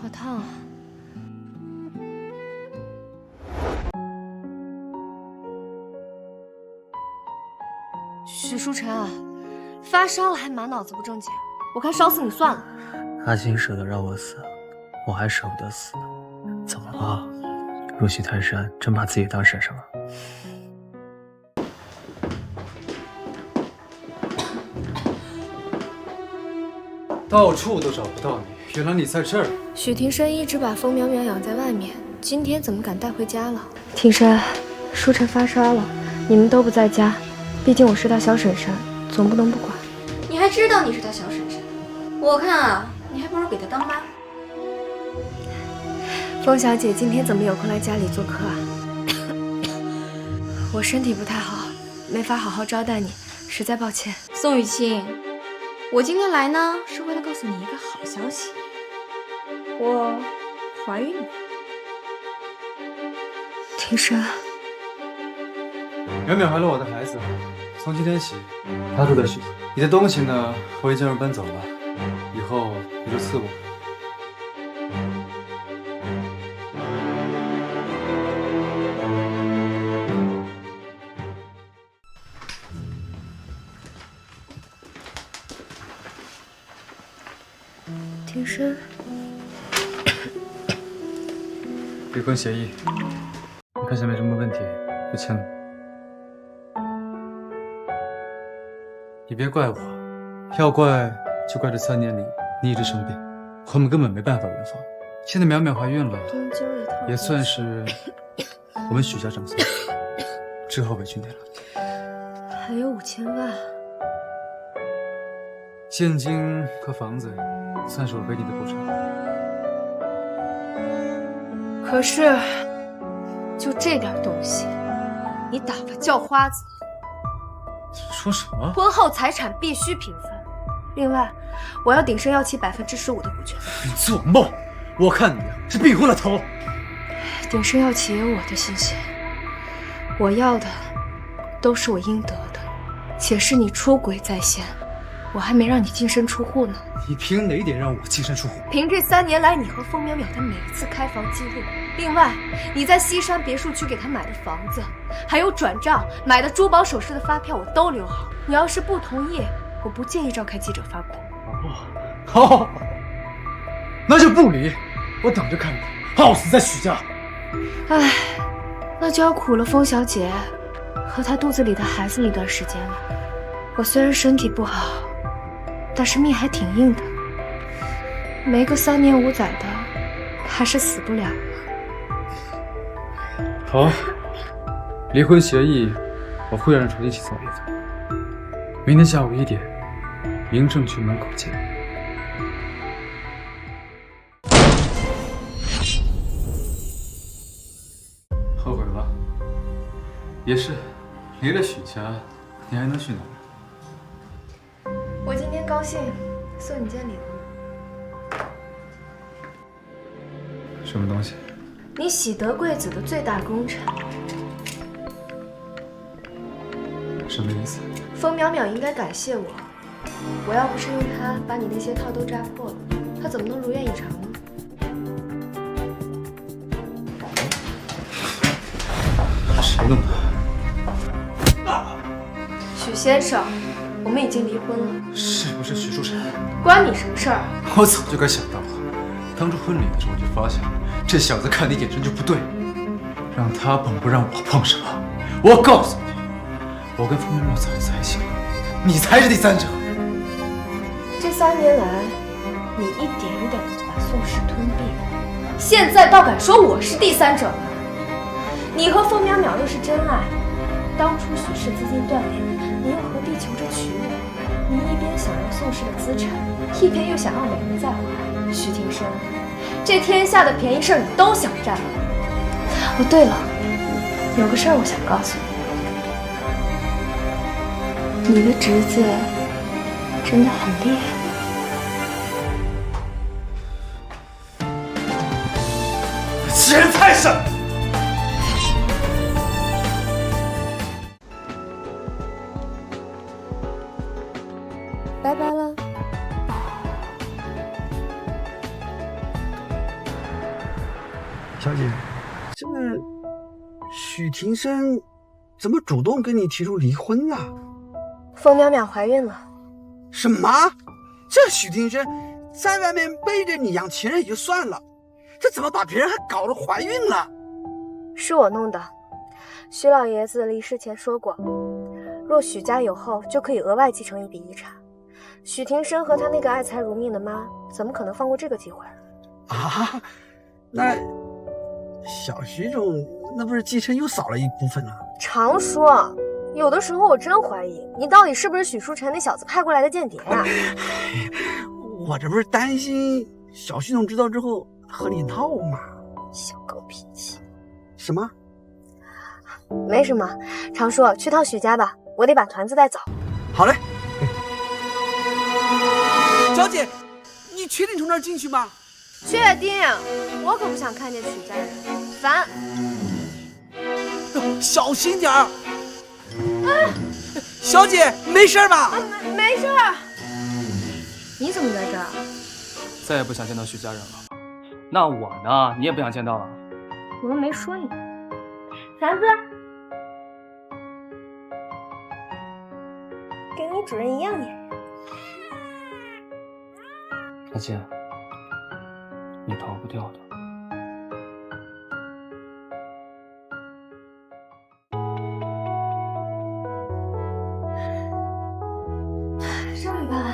好烫啊！许书晨啊，发烧了还满脑子不正经，我看烧死你算了。阿青舍得让我死，我还舍不得死呢。怎么了？入戏太深，真把自己当神上了？到处都找不到你，原来你在这儿。许庭深一直把风淼淼养在外面，今天怎么敢带回家了？庭深，书晨发烧了，你们都不在家，毕竟我是他小婶婶，总不能不管。你还知道你是他小婶婶？我看啊，你还不如给他当妈。风小姐今天怎么有空来家里做客啊？我身体不太好，没法好好招待你，实在抱歉。宋雨清，我今天来呢，是为了告诉你一个好消息，我怀孕了。庭深，淼淼怀了我的孩子，从今天起，她住在许家。你的东西呢，我已经让人搬走了，以后你就伺候我。庭深，离婚协议，你看下没什么问题，就签了。你别怪我，要怪就怪这3年里你一直生病，我们根本没办法圆房。现在淼淼怀孕了，也算是我们许家长孙，只好委屈你了。还有5000万，现金和房子，算是我给你的补偿。可是就这点东西，你打发叫花子？说什么？婚后财产必须平分。另外，我要鼎盛药企15%的股权。你做梦！我看你啊是病昏了头。鼎盛药企也有我的心血，我要的都是我应得的，且是你出轨在先，我还没让你净身出户呢。你凭哪点让我净身出户？凭这3年来你和风淼淼的每一次开房记录，另外你在西山别墅区给他买的房子，还有转账买的珠宝首饰的发票，我都留好。你要是不同意，我不介意召开记者发布。好，那就不离，我等着看你耗死在许家。唉，那就要苦了风小姐和她肚子里的孩子一段时间了。我虽然身体不好，但是命还挺硬的，没个3年5载的，还是死不了。好，离婚协议我会让人重新起草一份。明天下午1点，民政局门口见。后悔了？也是，离了许家，你还能去哪儿？我今天高兴送你件礼物。什么东西？你喜得贵子的最大功臣。什么意思？风淼淼应该感谢我，我要不是用它把你那些套都扎破了，她怎么能如愿以偿呢？谁弄的？许先生，我们已经离婚了。是不是许书晨？关你什么事儿啊？我早就该想到了，当初婚礼的时候我就发现了，这小子看你眼神就不对，让他碰不让我碰是吧？我告诉你，我跟风淼淼早就在一起了，你才是第三者。这3年来，你一点一点地把宋氏吞并，现在倒敢说我是第三者了。你和风淼淼若是真爱，当初许氏资金断裂，你又何必求着娶我？你一边想要宋氏的资产，一边又想要美人在怀。许庭深，这天下的便宜事儿你都想占。哦，对了，有个事儿我想告诉你，你的侄子真的很厉害。欺人太甚！拜拜了。小姐，这个许庭生怎么主动跟你提出离婚了？风淼淼怀孕了。什么？这许庭生在外面背着你养情人也就算了，这怎么把别人还搞得怀孕了？是我弄的。许老爷子离世前说过，若许家有后，就可以额外继承一笔遗产。许庭生和他那个爱财如命的妈，怎么可能放过这个机会？啊，那小徐总那不是继承又少了一部分啊？常说，有的时候我真怀疑你到底是不是许书尘那小子派过来的间谍啊？我这不是担心小徐总知道之后和你闹吗？小狗脾气。什么？没什么，常叔，去趟许家吧，我得把团子带走。好嘞。小姐，你确定从这儿进去吗？确定，我可不想看见许家人，烦。小心点儿。小姐，没事吧？没事。你怎么在这儿？再也不想见到许家人了。那我呢？你也不想见到了？我又没说你。团子，跟你主人一样粘人。阿姐，你逃不掉的。终于办完了。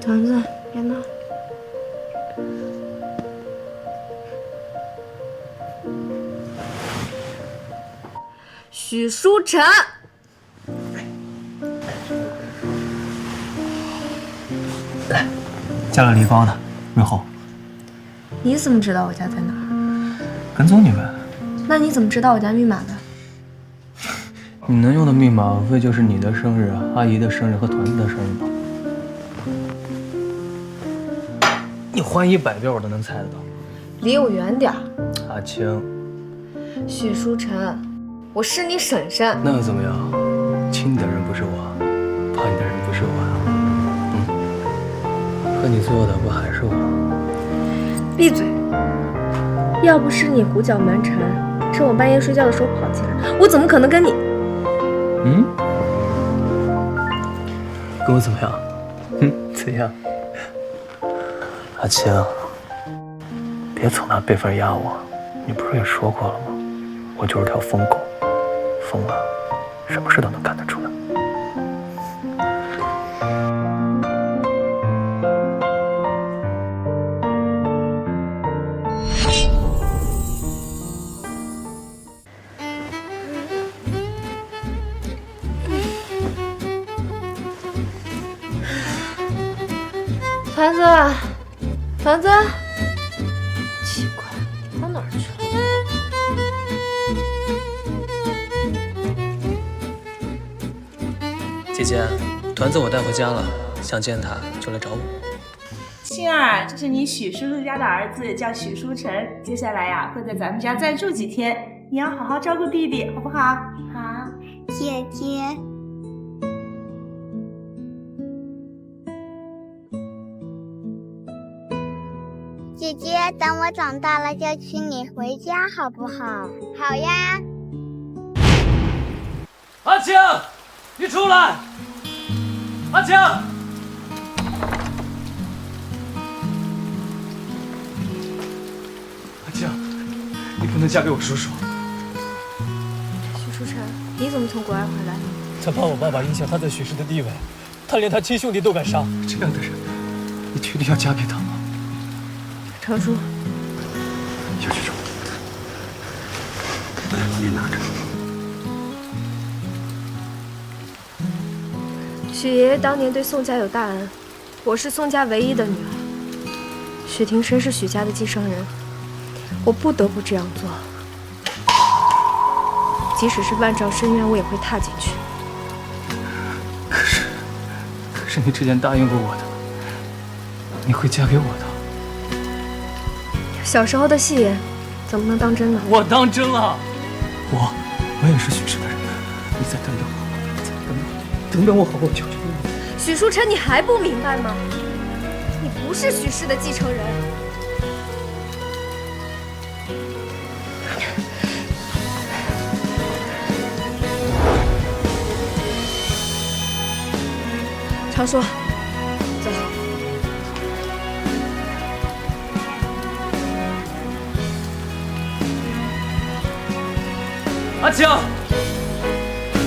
团子，别闹。许书尘，加了梨膏的，润喉。你怎么知道我家在哪儿？跟踪你呗。那你怎么知道我家密码的？你能用的密码无非就是你的生日、阿姨的生日和团子的生日吧？你换100遍我都能猜得到。离我远点儿。阿青，许书尘，我是你婶婶。那又怎么样？亲你的人不是我，抱你的人不是我呀。和你做的不还是我？闭嘴！要不是你胡搅蛮缠，趁我半夜睡觉的时候跑进来，我怎么可能跟你……跟我怎么样？怎样？阿青，别总拿辈分压我。你不是也说过了吗？我就是条疯狗，疯了，什么事都能干得出来。团子，团子，奇怪，到哪儿去了？姐姐，团子我带回家了，想见他就来找我。星儿，这是你许叔叔家的儿子，叫许书尘。接下来呀，会在咱们家再住几天，你要好好照顾弟弟，好不好？好。姐姐，姐姐，等我长大了就请你回家，好不好？好呀。阿青，你出来！阿青，阿青，你不能嫁给我叔叔。许书尘，你怎么从国外回来？他怕我爸爸影响他在许氏的地位，他连他亲兄弟都敢杀。这样的人，你确定要嫁给他吗？常叔，小许总，你拿着。许爷爷当年对宋家有大恩，我是宋家唯一的女儿。许庭生是许家的继承人，我不得不这样做。即使是万丈深渊，我也会踏进去。可是你之前答应过我的，你会嫁给我的。小时候的戏言，怎么能当真呢？我当真了，我也是许氏的人，你再等等我，再等等我，好不好？求求你。许书辰，你还不明白吗？你不是许氏的继承人。常叔，走。阿青，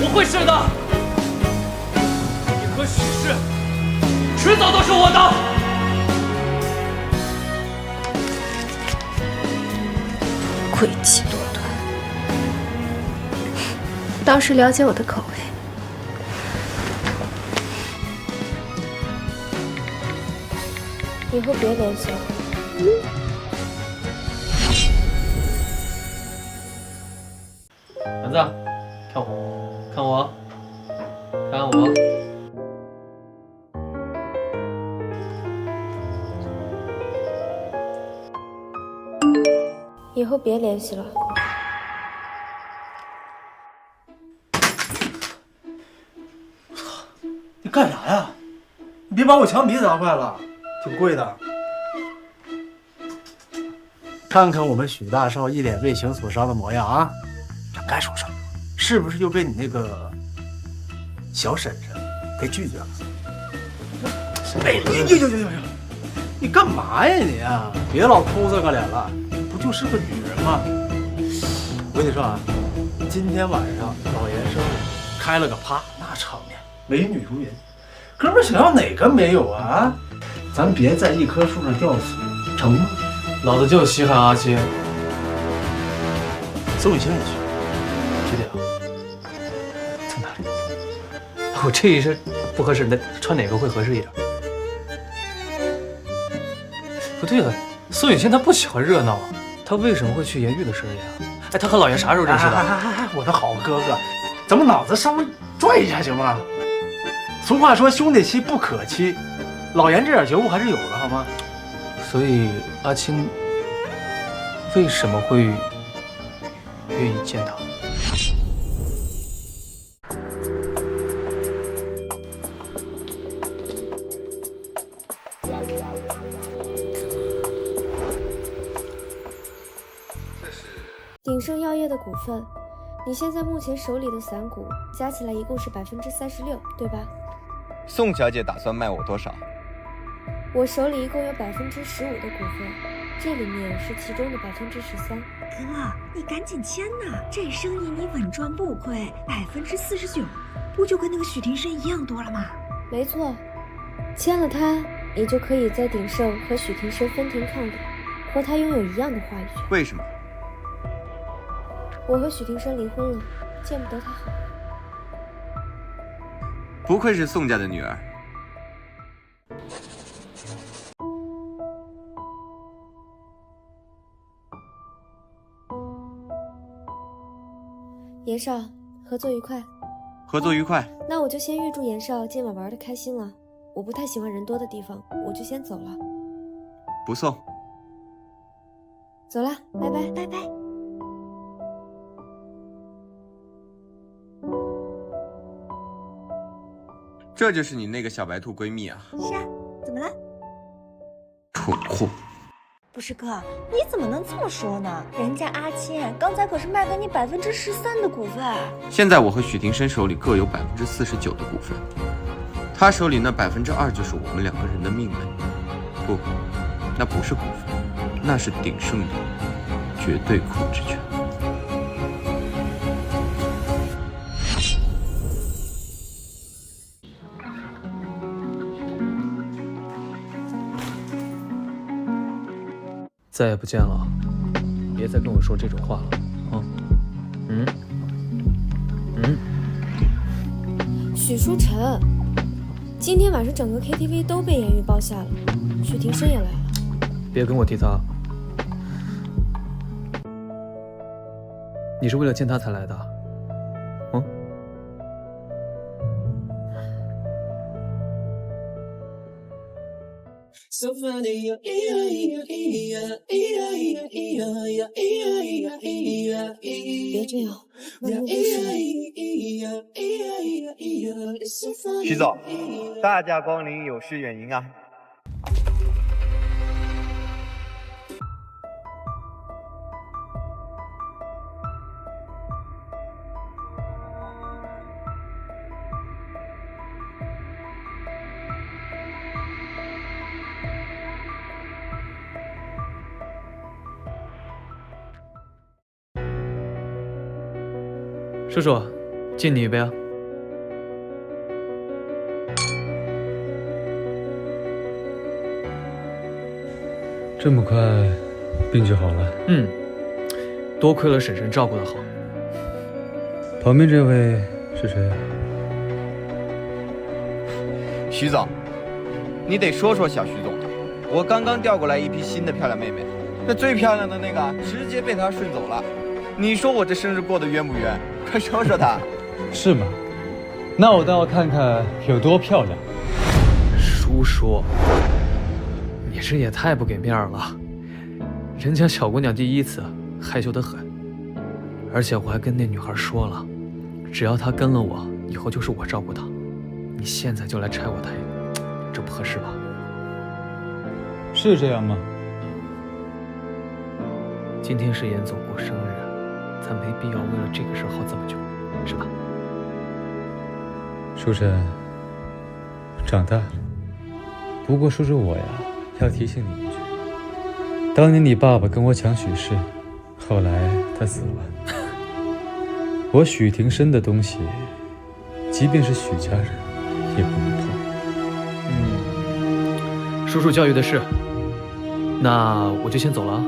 我会是的。你和许氏迟早都是我的。诡计多端，倒是了解我的口味。以后别联系了。丸子，看我，看我，看我。以后别联系了。你干啥呀？你别把我墙壁砸坏了，挺贵的。看看我们许大少一脸为情所伤的模样啊！这该说什么？是不是又被你那个小婶婶给拒绝了？哎呦！你干嘛呀你啊？别老抠这个脸了，不就是个女人吗？我跟你说啊，今天晚上老严生日开了个趴，那场面美女如云，哥们想要哪个没有啊？咱别在一棵树上吊死，成吗？老子就稀罕阿青。宋雨欣也去，几点啊？在哪里？我这一身不合适，那穿哪个会合适一点？不对了，宋雨欣她不喜欢热闹，她为什么会去严玉的生日呀？哎，她和老严啥时候认识的？我的好哥哥，咱们脑子稍微转一下行吗？俗话说兄弟妻不可欺，老严这点觉悟还是有的，好吗？所以阿青为什么会愿意见他？鼎盛药业的股份，你现在目前手里的散股加起来一共是36%，对吧？宋小姐打算卖我多少？我手里一共有15%的股份，这里面是其中的13%。哥，你赶紧签呐！这生意你稳赚不亏，49%，不就跟那个许廷琛一样多了吗？没错，签了它，你就可以在鼎盛和许廷琛分庭抗礼，和他拥有一样的话语权。为什么？我和许廷琛离婚了，见不得他好。不愧是宋家的女儿。严少，合作愉快。合作愉快。那我就先预祝严少今晚玩得开心了。我不太喜欢人多的地方，我就先走了。不送。走了，拜拜，拜拜。这就是你那个小白兔闺蜜啊？是啊，怎么了？蠢货！不是哥，你怎么能这么说呢？人家阿青刚才可是卖给你13%的股份。现在我和许廷琛手里各有49%的股份，他手里那2%就是我们2个人的命门。不，那不是股份，那是鼎盛的绝对控制权。再也不见了，别再跟我说这种话了，啊！许书辰，今天晚上整个 KTV 都被严玉包下了，许廷琛也来了。别跟我提他，你是为了见他才来的，别这样，可能不是你。徐总，大驾光临，有失远迎啊。叔叔，敬你一杯啊。这么快，病就好了？多亏了婶婶照顾得好。旁边这位是谁啊？徐总，你得说说小徐总了。我刚刚调过来一批新的漂亮妹妹，那最漂亮的那个直接被他顺走了。你说我这生日过得冤不冤？快说说他。是吗？那我倒要看看有多漂亮。叔叔，你这也太不给面了。人家小姑娘第一次，害羞得很。而且我还跟那女孩说了，只要她跟了我，以后就是我照顾她。你现在就来拆我台，这不合适吧？是这样吗？今天是严总过生日，咱没必要为了这个事耗这么久，是吧？书晨，长大了。不过叔叔我呀，要提醒你一句，当年你爸爸跟我抢许氏，后来他死了。我许廷琛的东西，即便是许家人，也不能碰。叔叔教育的是，那我就先走了啊。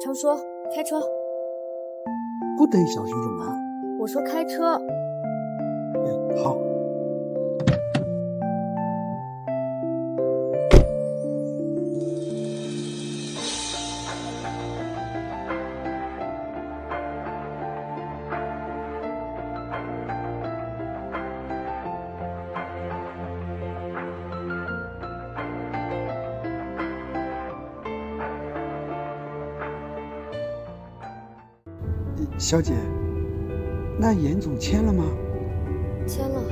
常叔，开车。不等小徐总啊。我说开车。好。小姐，那严总签了吗？签了。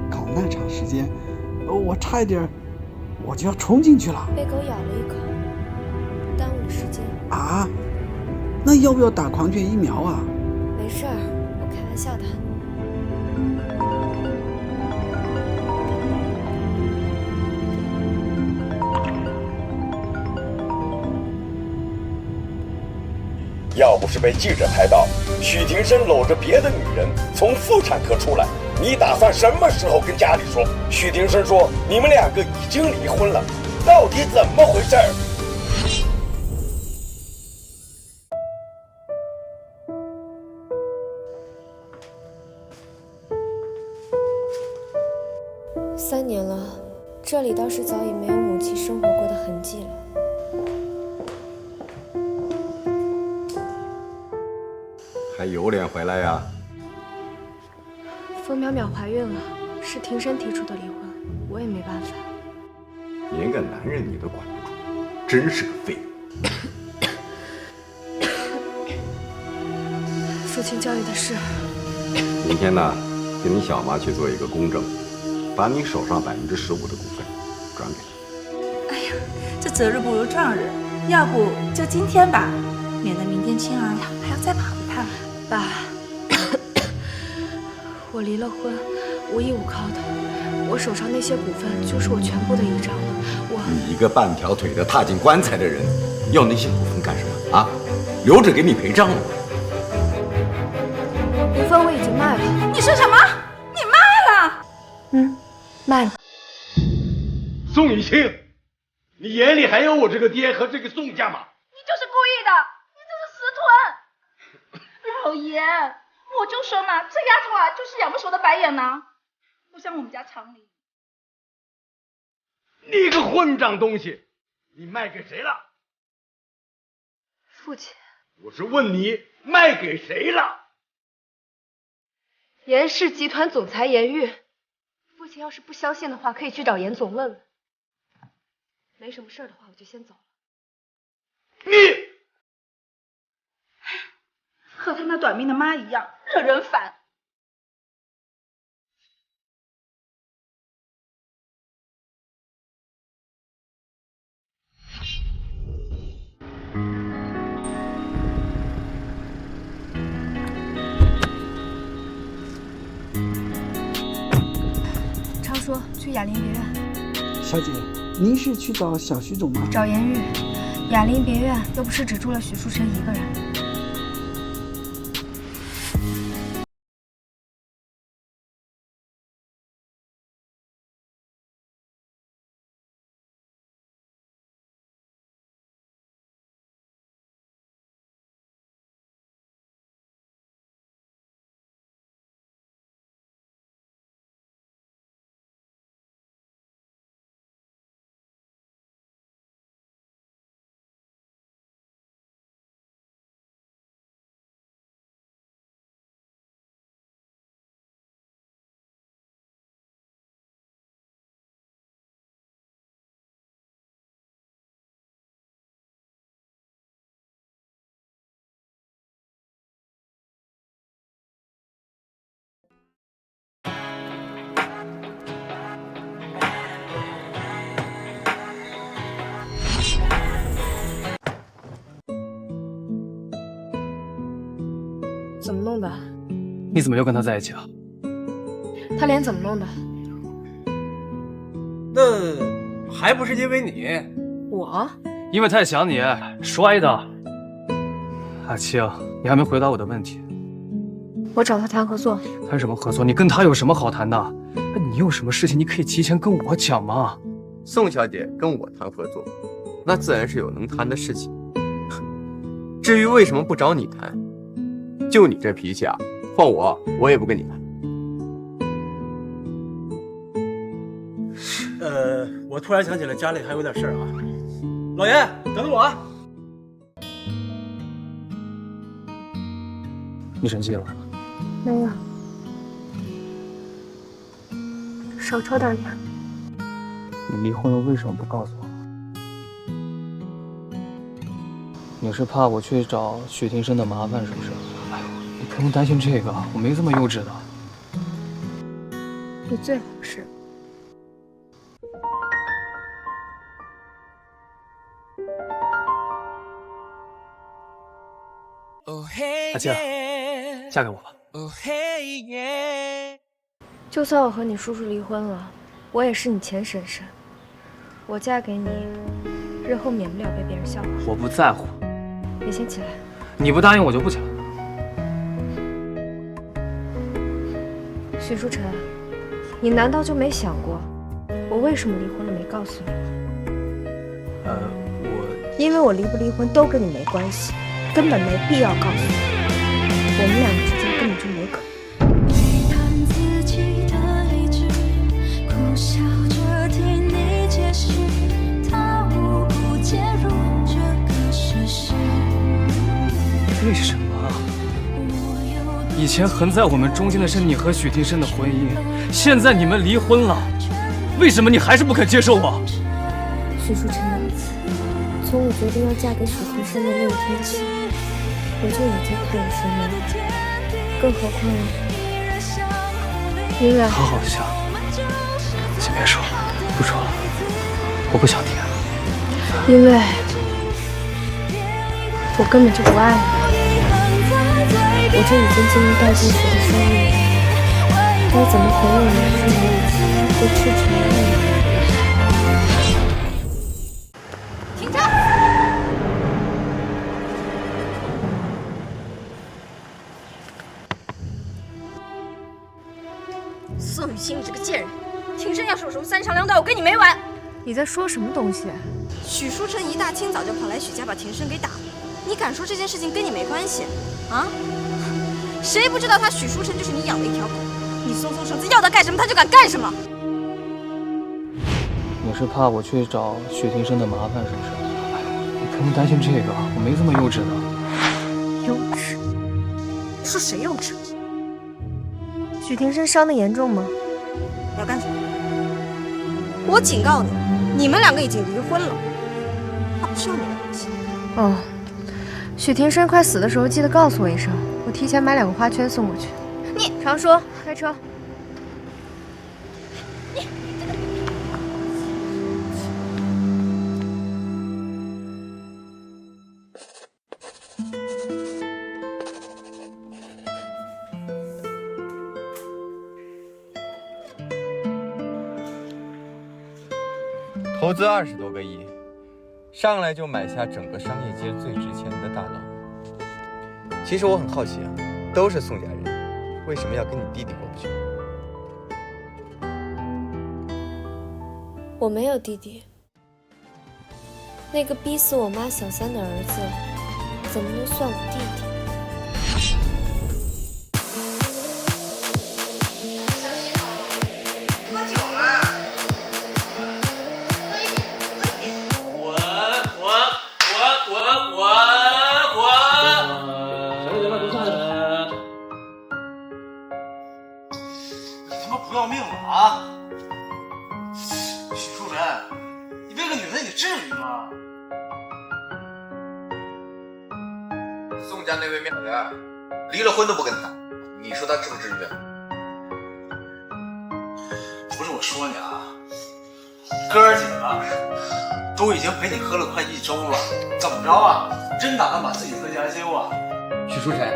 搞那长时间，我差一点，我就要冲进去了。被狗咬了一口，耽误了时间。啊？那要不要打狂犬疫苗啊？没事儿，我开玩笑的。要不是被记者拍到许廷琛搂着别的女人从妇产科出来，你打算什么时候跟家里说？许廷琛说你们两个已经离婚了，到底怎么回事？3年了，这里倒是早已没有母亲生活过的痕迹了。还有脸回来呀？风淼淼怀孕了，是庭生提出的离婚，我也没办法。连个男人你都管不住，真是个废物。父亲教育的是，明天呢，跟你小妈去做一个公证，把你手上15%的股份转给她。哎呀，这择日不如撞日，要不就今天吧，免得明天青儿呀还要再跑一趟。爸，我离了婚，无依无靠的，我手上那些股份就是我全部的遗产了。你一个半条腿的踏进棺材的人，要那些股份干什么啊？留着给你陪葬吗？股份我已经卖了。你说什么？你卖了？卖了。宋雨欣，你眼里还有我这个爹和这个宋家吗？你就是故意的，你这是死豚！老爷，我就说嘛，这丫头啊，就是养不熟的白眼狼，不像我们家常理。你个混账东西，你卖给谁了？父亲。我是问你卖给谁了？严氏集团总裁严玉，父亲要是不相信的话，可以去找严总问问。没什么事的话，我就先走了。你和他那短命的妈一样，惹人烦。昌叔，去雅林别院。小姐，您是去找小徐总吗？找严玉。雅林别院又不是只住了许淑晨一个人。怎么弄的？你怎么又跟他在一起啊？他脸怎么弄的？那还不是因为你？我？因为太想你，摔的。阿青，你还没回答我的问题。我找他谈合作。谈什么合作？你跟他有什么好谈的？你有什么事情你可以提前跟我讲吗？宋小姐跟我谈合作，那自然是有能谈的事情。至于为什么不找你谈，就你这脾气啊，换我也不跟你谈。我突然想起来家里还有点事儿啊，老爷，等等我啊！你生气了？没有，少抽点烟。你离婚了为什么不告诉我？你是怕我去找许庭生的麻烦是不是？哎呦，你不用担心这个，我没这么幼稚的。你最好是。阿青，嫁给我吧。就算我和你叔叔离婚了，我也是你前婶婶。我嫁给你，日后免不了被别人笑话。我不在乎。你先起来。你不答应我就不起来。许淑晨，你难道就没想过，我为什么离婚了没告诉你？因为我离不离婚都跟你没关系，根本没必要告诉你。我们两个之间根本就没可能。为什么？以前横在我们中间的是你和许庭生的婚姻，现在你们离婚了，为什么你还是不肯接受我？许淑晨，从我决定要嫁给许庭生的那一天起，我就已经快有生命了，更何况因为好好笑，先别说了，不说了，我不想听。因为我根本就不爱你。我这已经进入倒计时的生命，该怎么回应你是我已经被赤诚的爱你。停车！宋雨欣，你这个贱人！庭生要是有什么三长两短，我跟你没完！你在说什么东西？许淑晨一大清早就跑来许家把庭生给打了，你敢说这件事情跟你没关系啊？谁不知道他许淑晨就是你养的一条狗？你松松绳子要他干什么他就敢干什么？你是怕我去找许庭生的麻烦是不是？哎呦，你不用担心这个，我没这么幼稚的。幼稚。你说谁幼稚？许庭生伤得严重吗？你要干什么？我警告你，你们两个已经离婚了，他不是要你的东西。哦，许庭生快死的时候记得告诉我一声，我提前买2个花圈送过去。你常说开车。投资20多个亿，上来就买下整个商业街最值钱的大楼。其实我很好奇啊，都是宋家人，为什么要跟你弟弟过不去？我没有弟弟，那个逼死我妈小三的儿子，怎么能算我弟弟？不要命了啊！许淑晨，你为个女人，你至于吗？宋家那位妙人离了婚都不跟谈，你说他至不至于？不是我说你啊，哥儿几个都已经陪你喝了快1周了，怎么着啊？真打算把自己分家休啊？许淑晨，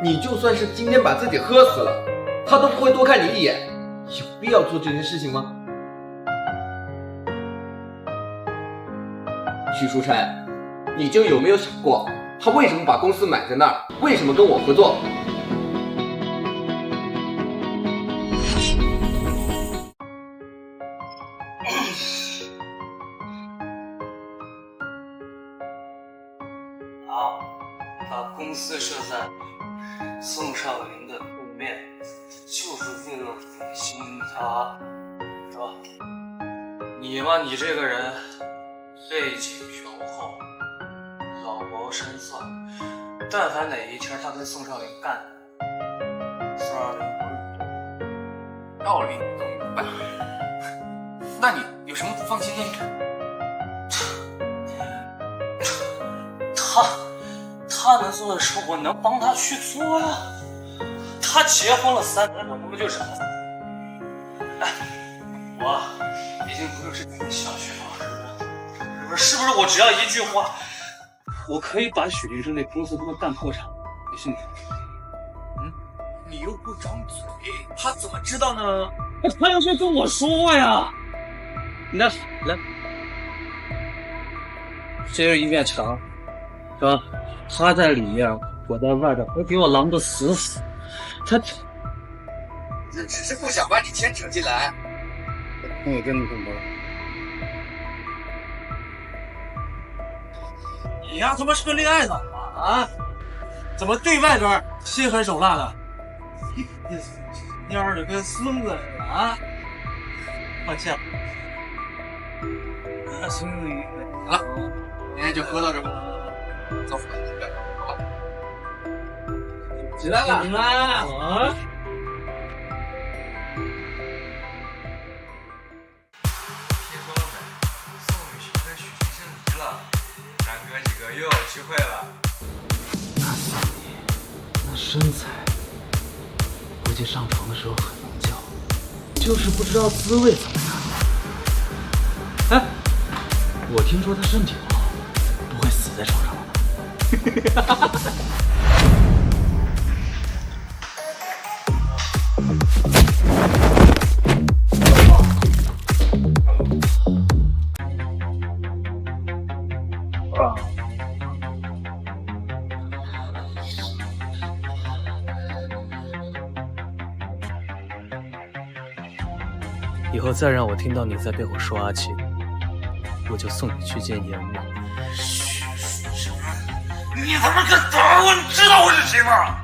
你就算是今天把自己喝死了，他都不会多看你一眼。有必要做这件事情吗？许淑晨，你就有没有想过，他为什么把公司买在那儿？为什么跟我合作？把公司设在宋少林的对面，就是为了恶心他，是吧？你吧，你这个人背景雄厚，老谋深算，但凡哪一天他跟宋少林干的，宋少林不是道理你都明白，那你有什么不放心的？他能做的事，我能帮他去做呀。他结婚了3年，我他妈就忍了。哎，我已经不是你的小学老师了，是不是？我只要一句话，我可以把许林生那公司他妈干破产，你信不信？你又不张嘴，他怎么知道呢？他要是跟我说呀。那来，这是一面墙，是吧？他在里面，我在外边，会给我狼得死死。他只是不想把你牵扯进来。那我真的怎么了？你呀，他妈是个恋爱脑啊！啊，怎么对外边心狠手辣的，蔫的跟孙子似的啊！抱歉。行了，今天就喝到这吧。走，起来了，起来啊！听说了没？宋雨欣跟许庭生离了，咱哥几个又有机会了。那身材，估计上床的时候很能叫，就是不知道滋味怎么样。哎，我听说他身体不好，不会死在床上了吧？以后再让我听到你在背后说阿七，我就送你去见阎王。你他妈敢打我！你知道我是谁吗？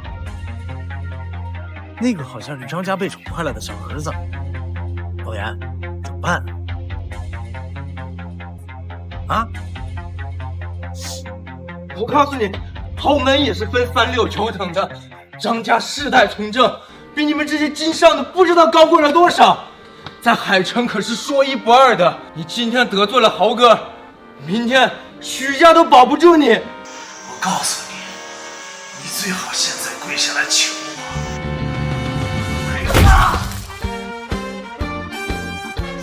那个好像是张家被宠坏了的小儿子。老严，怎么办啊？我告诉你，豪门也是分三六九等的，张家世代从政，比你们这些经商的不知道高贵了多少，在海城可是说一不二的。你今天得罪了豪哥，明天许家都保不住你。我告诉你，你最好现在跪下来求我。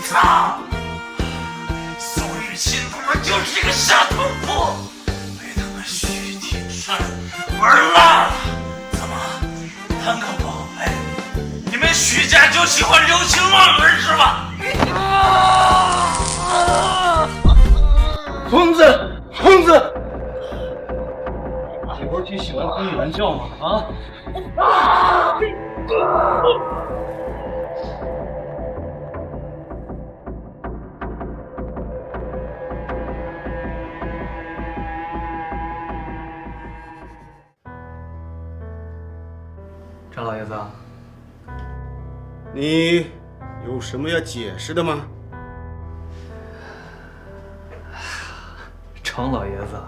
操！宋雨欣他妈就是一个傻头婆，被他们许廷顺玩烂了。怎么，贪个宝贝？你们许家就喜欢流情忘伦是吧？疯子，疯子！你不是挺喜欢开你玩笑吗？啊！张老爷子，你有什么要解释的吗？程老爷子，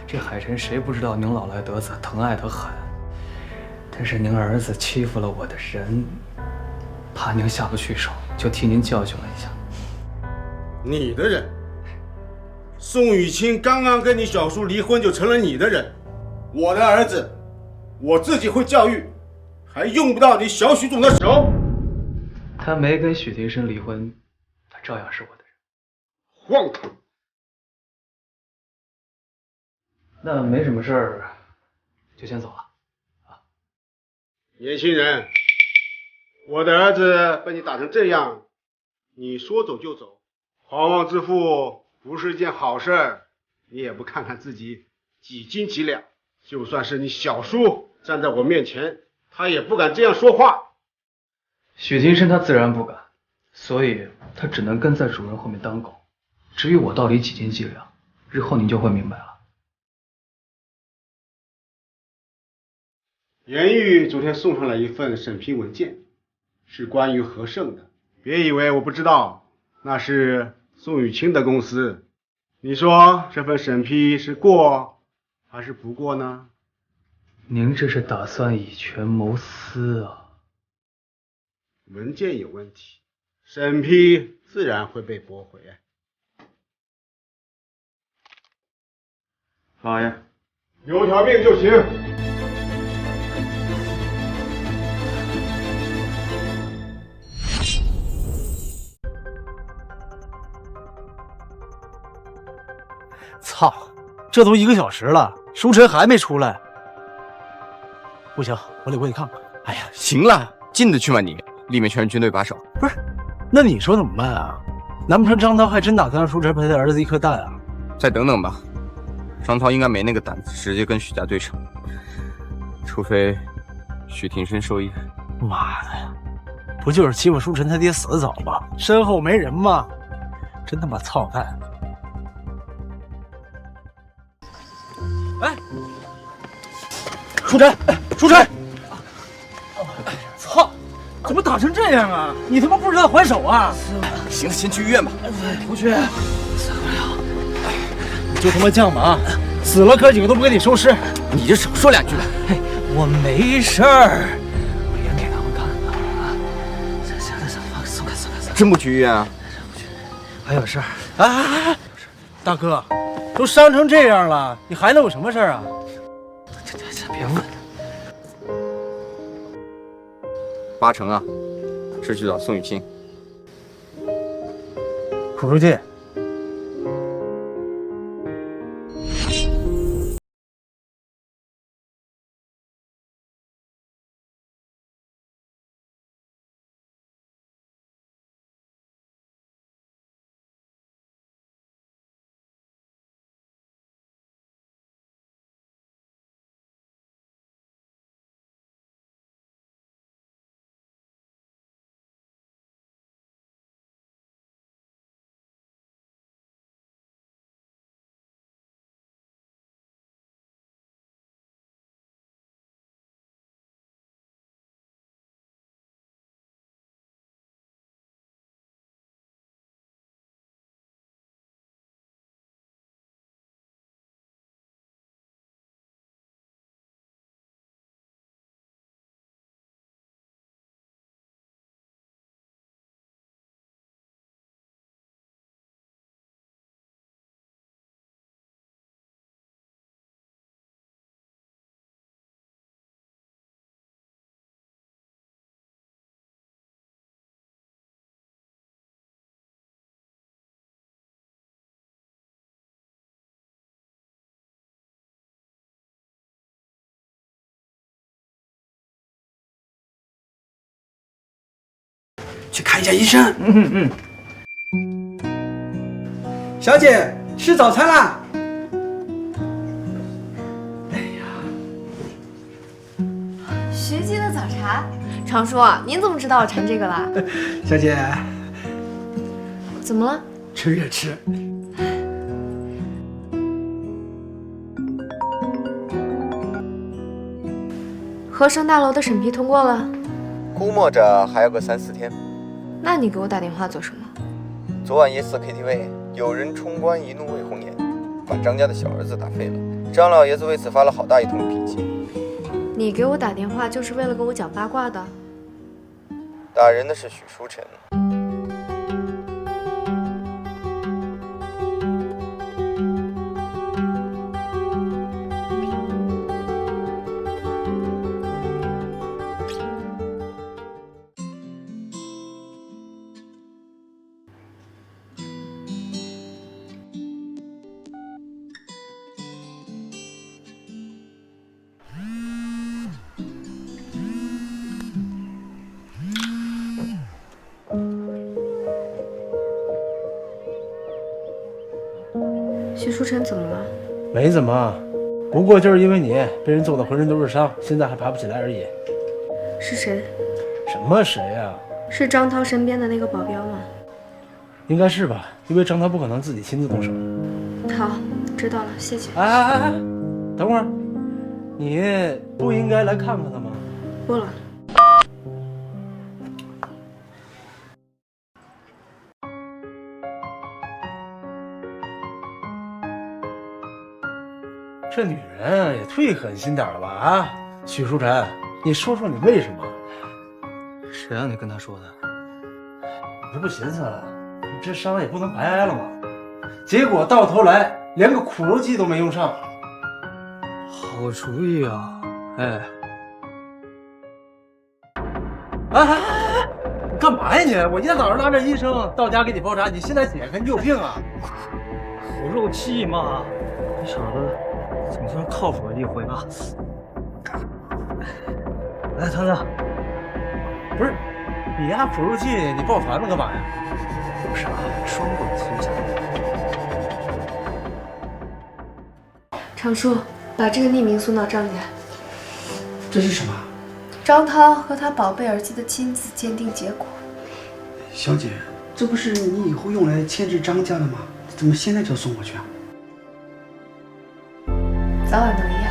这海城谁不知道您老来得子，疼爱得很。但是您儿子欺负了我的人，怕您下不去手，就替您教训了一下。你的人？宋雨清刚刚跟你小叔离婚就成了你的人，我的儿子，我自己会教育，还用不到你小许总的手。他没跟许廷生离婚，他照样是我的人。荒唐！那没什么事儿，就先走了。年轻人，我的儿子被你打成这样，你说走就走，狂妄自负不是一件好事儿。你也不看看自己几斤几两，就算是你小叔站在我面前，他也不敢这样说话。许廷生他自然不敢，所以他只能跟在主人后面当狗。至于我到底几斤几两，日后您就会明白了。严狱昨天送上来一份审批文件，是关于和盛的。别以为我不知道，那是宋雨清的公司。你说这份审批是过还是不过呢？您这是打算以权谋私啊？文件有问题，审批自然会被驳回。老爷，有条命就行。操，这都1个小时了，舒晨还没出来。不行，我得过去看看。哎呀，行了，进得去吗你？里面全是军队把守。不是，那你说怎么办啊？难不成张涛还真打算让舒晨赔他儿子一颗蛋啊？再等等吧，张涛应该没那个胆子直接跟许家对峙，除非许廷生受益。妈的呀，不就是欺负舒晨他爹死得早吗？身后没人吗？真他妈操蛋！哎，舒晨，舒晨！操，怎么打成这样啊？你他妈不知道还手啊？行了，先去医院吧。不去，死不了。你就他妈犟吧啊！死了哥几个都不给你收尸。你就少说2句吧。我没事儿，我演给他们看的啊。行，松开。真不去医院啊？还有事儿啊？大哥，都伤成这样了，你还能有什么事儿啊？别问。8成啊，是去找宋雨清。楚书记。去看一下医生。小姐，吃早餐啦！徐记的早茶，常叔，您怎么知道我馋这个啦？小姐，怎么了？吃也吃。合生大楼的审批通过了，估摸着还要个3、4天。那你给我打电话做什么？昨晚夜市 KTV 有人冲冠一怒为红颜，把张家的小儿子打废了。张老爷子为此发了好大一通脾气。你给我打电话就是为了跟我讲八卦的？打人的是许书尘。徐书晨怎么了？没怎么，不过就是因为你被人揍得浑身都是伤，现在还爬不起来而已。是谁？什么谁呀？是张涛身边的那个保镖吗？应该是吧，因为张涛不可能自己亲自动手。好，知道了，谢谢。哎，等会儿，你不应该来看看他吗？不了。这女人也忒狠心点了吧啊！许书晨，你说说你为什么？谁让你跟他说的？你这不寻思了，你这伤也不能白挨了吗？结果到头来连个苦肉计都没用上。好主意啊！哎，你干嘛呀你？我一大早上拉着医生到家给你包扎，你现在解开，你有病啊！苦肉计嘛，这小子总算靠谱了一回吧。来，团子，不是你丫苦肉计，你抱团子干嘛呀？有啥双管齐下。常叔，把这个匿名送到张家。这是什么？张涛和他宝贝儿子的亲子鉴定结果。小姐，这不是你以后用来牵制张家的吗？怎么现在就送过去啊？早晚都一样。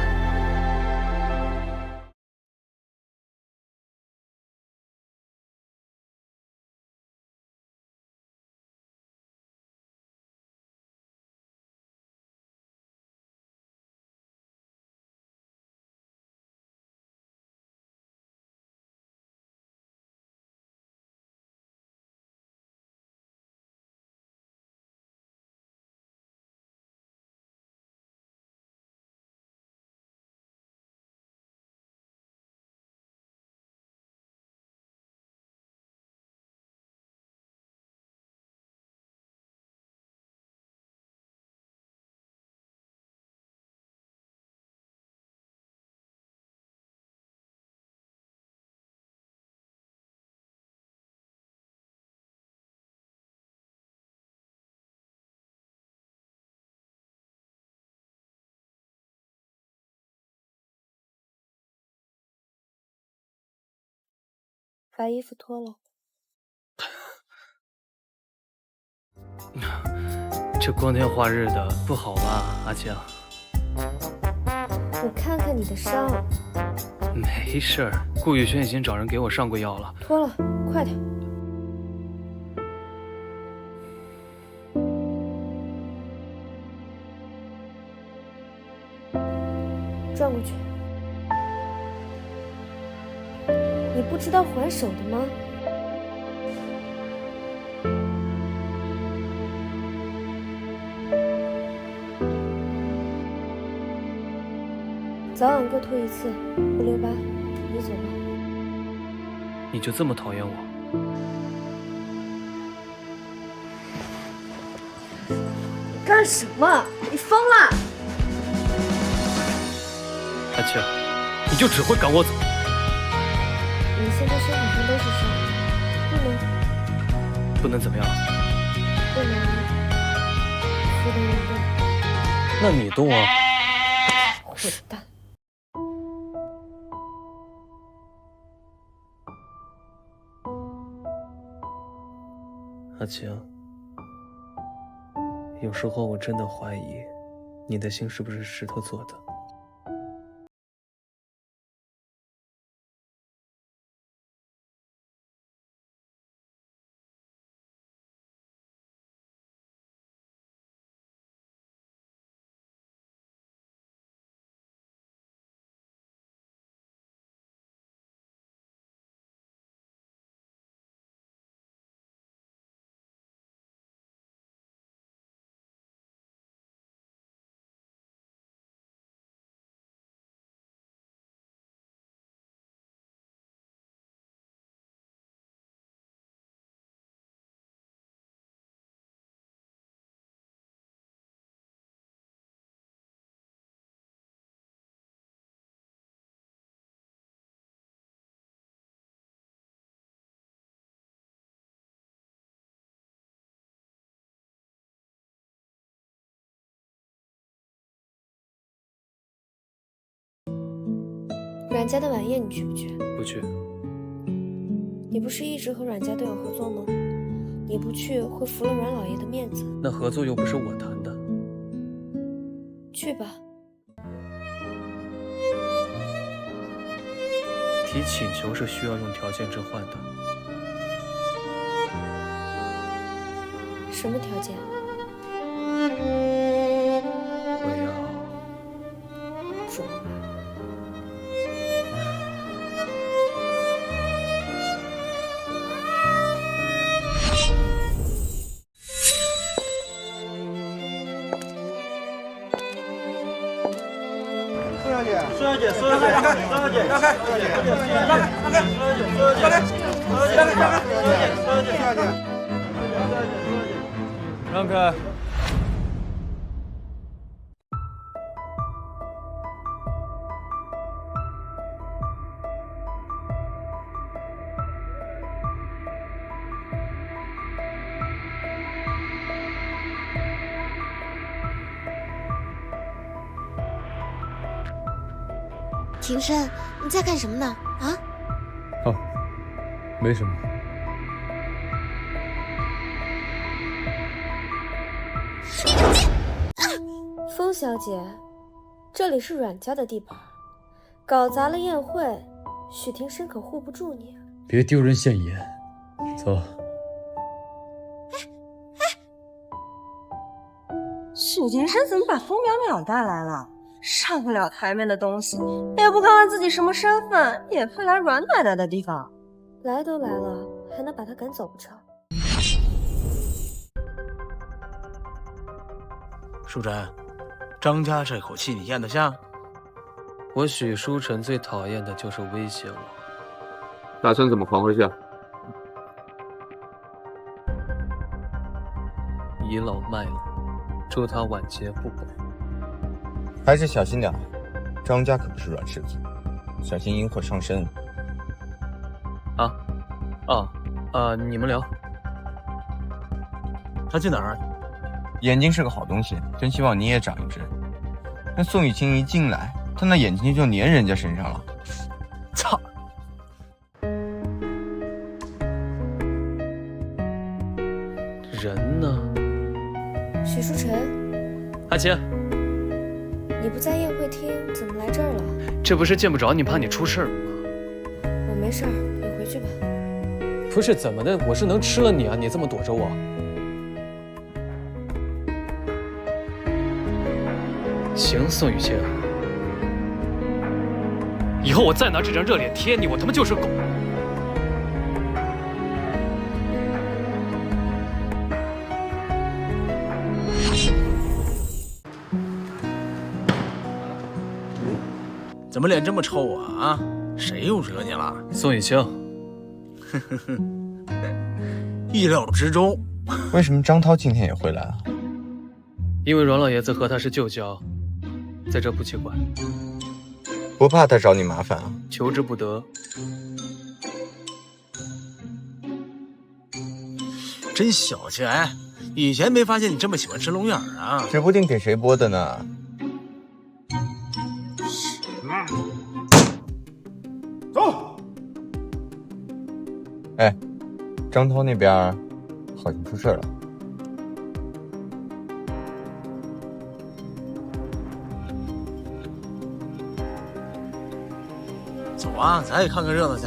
把衣服脱了。这光天化日的不好吧，阿青？我看看你的伤。没事儿，顾宇轩已经找人给我上过药了。脱了，快点。转过去。你不知道还手的吗？早晚各涂一次，不留疤。你走吧。你就这么讨厌我？干什么？你疯了！阿青，你就只会赶我走。你现在身体上都是伤，不能不能怎么样？不能不能运动。那你动啊！混蛋！阿晴，有时候我真的怀疑，你的心是不是石头做的？阮家的晚宴你去不去？不去。你不是一直和阮家都有合作吗？你不去会服了阮老爷的面子。那合作又不是我谈的。去吧。提请求是需要用条件置换的。什么条件？我要种吧。苏小姐，让开，让开，让开，让开！庭深，你在干什么呢？啊？哦，没什么。风小姐，这里是阮家的地盘，搞砸了宴会，许庭深可护不住你。别丢人现眼，走。许庭深怎么把风淼淼带来了？上不了台面的东西，也不看看自己什么身份，也配来阮奶奶的地方？来都来了，还能把他赶走不成？淑珍，张家这口气你咽得下？我许书晨最讨厌的就是威胁我。打算怎么还回去啊？倚老卖老，祝他晚节不保。还是小心点，张家可不是软柿子，小心引火上身。你们聊。他去哪儿？眼睛是个好东西，真希望你也长一只。那宋雨晴一进来，他那眼睛就粘人家身上了。操！人呢？许书晨，阿晴，你不在宴会厅，怎么来这儿了？这不是见不着你，怕你出事吗？我没事儿，你回去吧。不是怎么的，我是能吃了你啊？你这么躲着我。行，宋雨晴，以后我再拿这张热脸贴你，我他妈就是狗。怎么脸这么臭啊？啊，谁又惹你了？宋雨晴。意料之中。为什么张涛今天也会来啊？因为阮老爷子和他是旧交，在这不奇怪。不怕他找你麻烦啊？求之不得。真小气！哎，以前没发现你这么喜欢吃龙眼啊。指不定给谁剥的呢。走。哎，张涛那边好像出事了。走啊，咱也看看热闹去。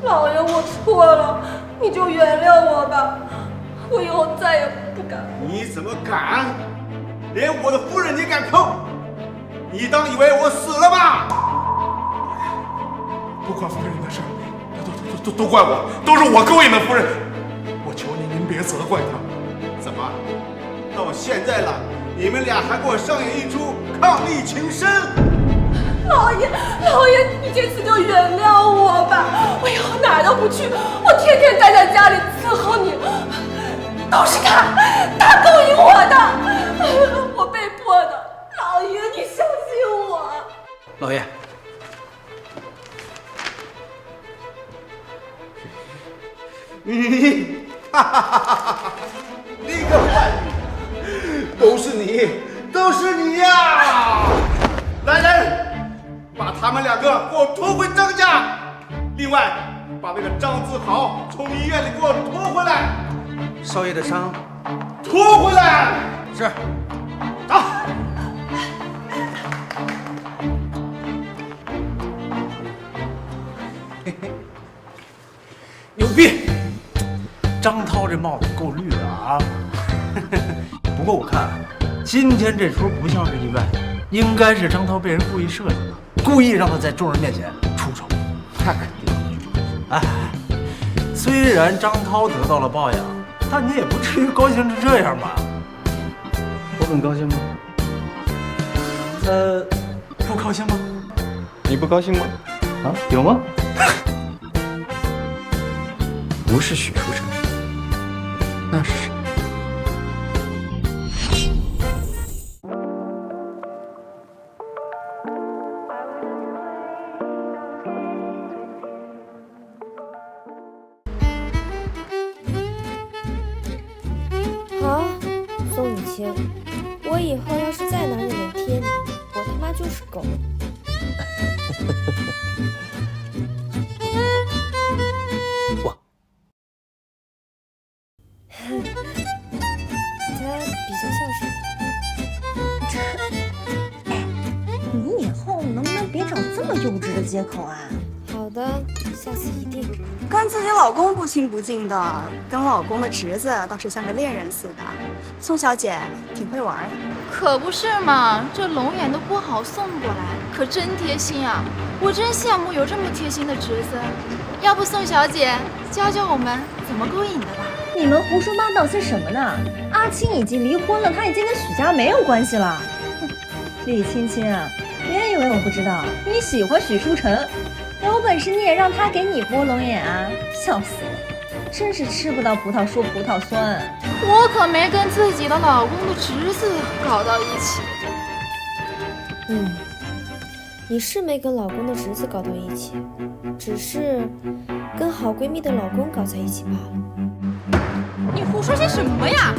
老爷，我错了，你就原谅我吧，我以后再也不敢。你怎么敢？连我的夫人你敢碰？你当以为我死了吧？不关夫人的事，都怪我，都是我勾引了夫人。我求您别责怪她。怎么，到现在了，你们俩还给我上演一出伉俪情深？老爷，你这次就原谅我吧，我以后哪儿都不去，我天天待在家里伺候你，都是他勾引我的，我被迫的。老爷，你相信我。老爷，你，你个坏女，都是你呀！来人，把他们两个给我拖回张家。另外，把那个张子豪从医院里给我拖回来。少爷的伤，拖回来。是。走。牛逼！张涛这帽子够绿的啊！不过我看今天这出不像是意外，应该是张涛被人故意设计的，故意让他在众人面前出丑。那肯定。哎，虽然张涛得到了报应，但你也不至于高兴成这样吧？我很高兴吗？不高兴吗？你不高兴吗？啊，有吗？不是许书成，那是谁？好，宋雨晴，我以后要是再拿着脸贴你，我他妈就是狗。他比较孝顺。你以后能不能别找这么幼稚的借口啊？好的，下次一定。跟自己老公不亲不近的，跟老公的侄子倒是像个恋人似的。宋小姐挺会玩。可不是嘛，这龙眼都剥好送过来，可真贴心啊！我真羡慕有这么贴心的侄子。要不宋小姐教教我们怎么勾引的吧？你们胡说八道些什么呢？阿青已经离婚了，他已经跟许家没有关系了。李青青啊，别以为我不知道，你喜欢许书成，有本事你也让他给你剥龙眼啊！笑死我，真是吃不到葡萄说葡萄酸。我可没跟自己的老公的侄子搞到一起。你是没跟老公的侄子搞到一起，只是跟好闺蜜的老公搞在一起罢了。你胡说些什么呀？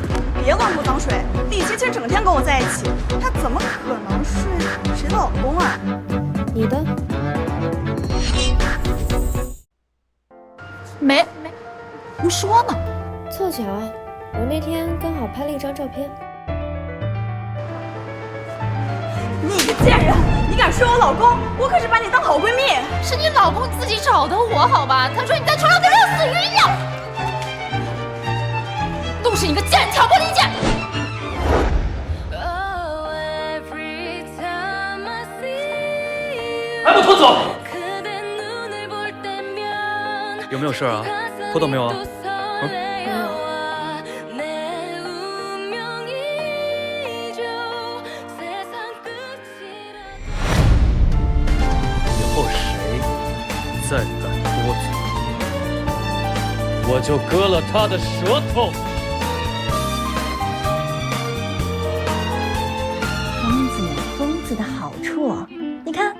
别乱泼脏水！李青青整天跟我在一起，她怎么可能是谁的老公啊？你的？没，胡说呢。凑巧，我那天刚好拍了一张照片。你个贱人！你敢睡我老公？我可是把你当好闺蜜。是你老公自己找的我好吧？他说你在床上跟热死鱼一样。都是你个贱人挑拨离间！还不拖走！有没有事啊？拖到没有啊？以后谁再敢多嘴，我就割了他的舌头！疯子有疯子的好处，你看。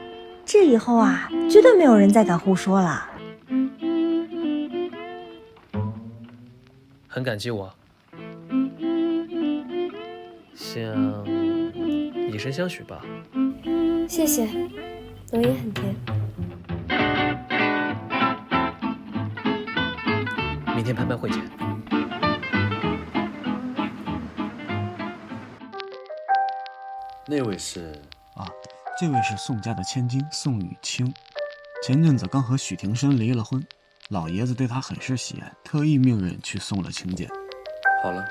这以后啊，绝对没有人再敢胡说了。很感激我，想以身相许吧。谢谢，龙吟很甜。明天拍卖会见。那位是啊，这位是宋家的千金宋雨清，前阵子刚和许廷深离了婚，老爷子对她很是喜爱，特意命人去送了请柬。好了。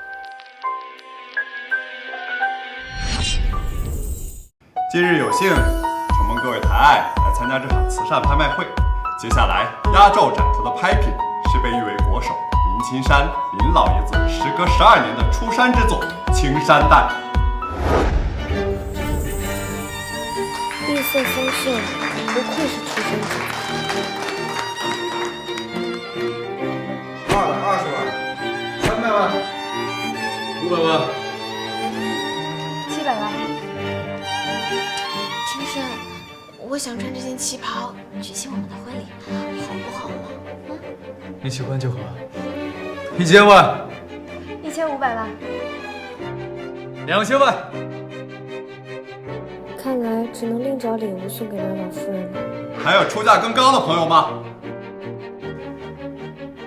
今日有幸承蒙各位抬爱来参加这场慈善拍卖会，接下来压轴展出的拍品是被誉为国手林青山林老爷子时隔12年的出山之作《青山蛋》。绿色丰盛，不愧是出身者。220万，300万，500万，700万。青山，我想穿这件旗袍举行我们的婚礼，好不好嘛？你喜欢就好。1000万，1500万，2000万。看来只能另找礼物送给那老夫人了。还有出价更高的朋友吗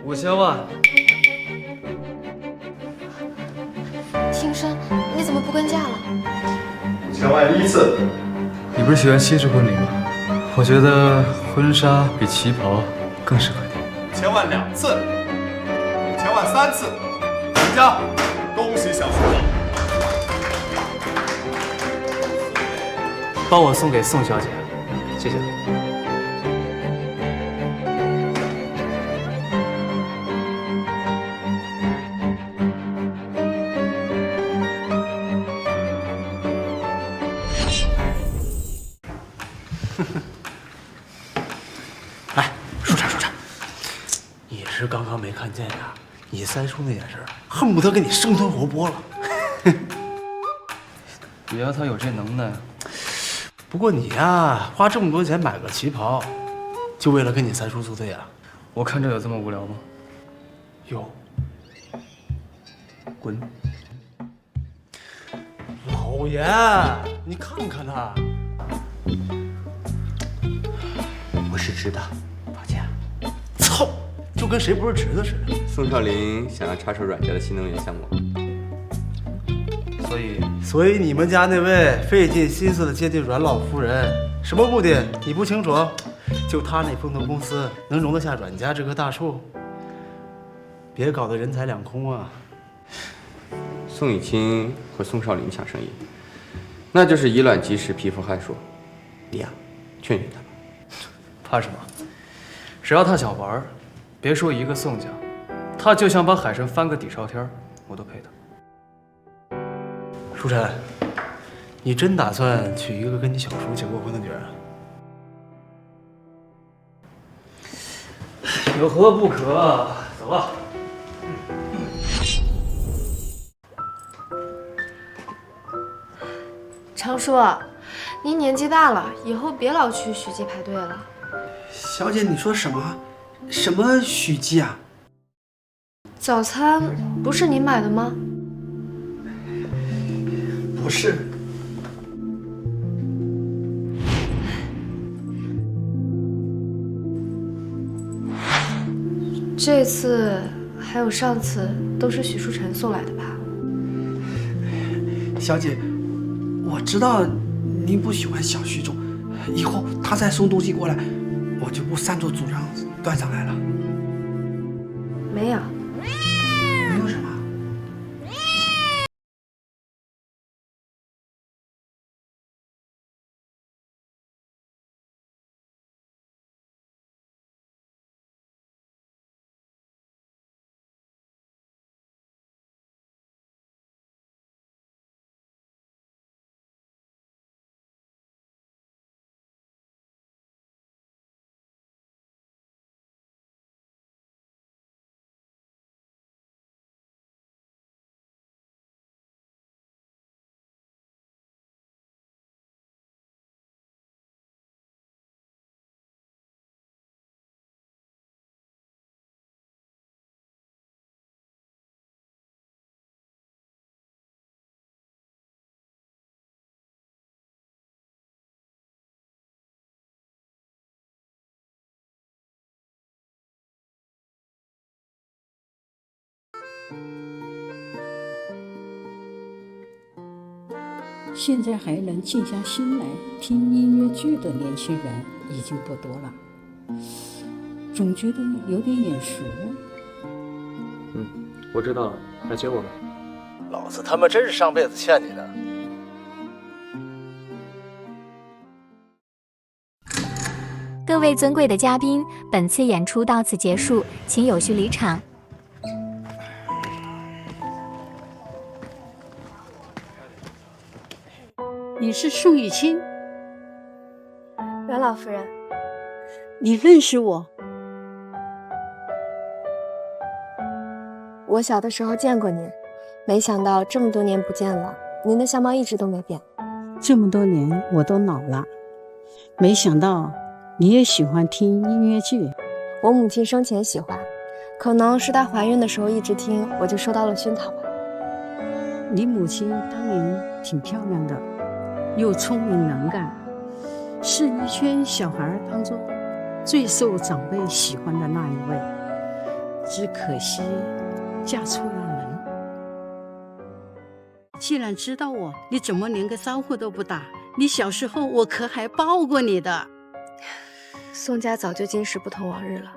？5000万。青山，你怎么不跟价了？5000万1次。你不是喜欢西式婚礼吗？我觉得婚纱比旗袍更适合你。 5000万2次，5000万3次，成交！恭喜小徐总。帮我送给宋小姐，谢谢。哎，舒畅，你是刚刚没看见呀？你三叔那眼神，恨不得给你生吞活剥了。只要他有这能耐。 不过你呀，花这么多钱买个旗袍，就为了跟你三叔作对啊？我看着有这么无聊吗？有。滚！老爷，你看看他，我是直的，抱歉。操，就跟谁不是直的似的。宋少林想要插手阮家的新能源项目。 所以你们家那位费尽心思的接近阮老夫人，什么目的你不清楚？就他那风投公司能容得下阮家这棵大树？别搞得人财两空啊！宋雨清和宋少林抢生意，那就是以卵击石，蚍蜉撼树。你呀，劝劝他吧。怕什么？只要他想玩，别说一个宋家，他就想把海参翻个底朝天，我都陪他。 舒晨，你真打算娶一个跟你小叔结过婚的女人？有何不可？走吧。常叔，您年纪大了，以后别老去许记排队了。小姐，你说什么？什么许记啊？早餐不是您买的吗？ 不是，这次还有上次都是许书晨送来的吧？小姐，我知道您不喜欢小徐总，以后他再送东西过来，我就不擅作主张端上来了。没有。现在还能静下心来听音乐剧的年轻人已经不多了，总觉得有点眼熟。我知道了，来接我吧。老子他妈真是上辈子欠你的。各位尊贵的嘉宾，本次演出到此结束，请有序离场。你是宋雨清？阮老夫人，你认识我？我小的时候见过您，没想到这么多年不见了，您的相貌一直都没变。这么多年我都老了，没想到你也喜欢听音乐剧。我母亲生前喜欢，可能是她怀孕的时候一直听，我就受到了熏陶吧。你母亲当年挺漂亮的，又聪明能干，是一圈小孩当中最受长辈喜欢的那一位。只可惜嫁错了人。既然知道我，你怎么连个招呼都不打？你小时候我可还抱过你的。宋家早就今时不同往日了，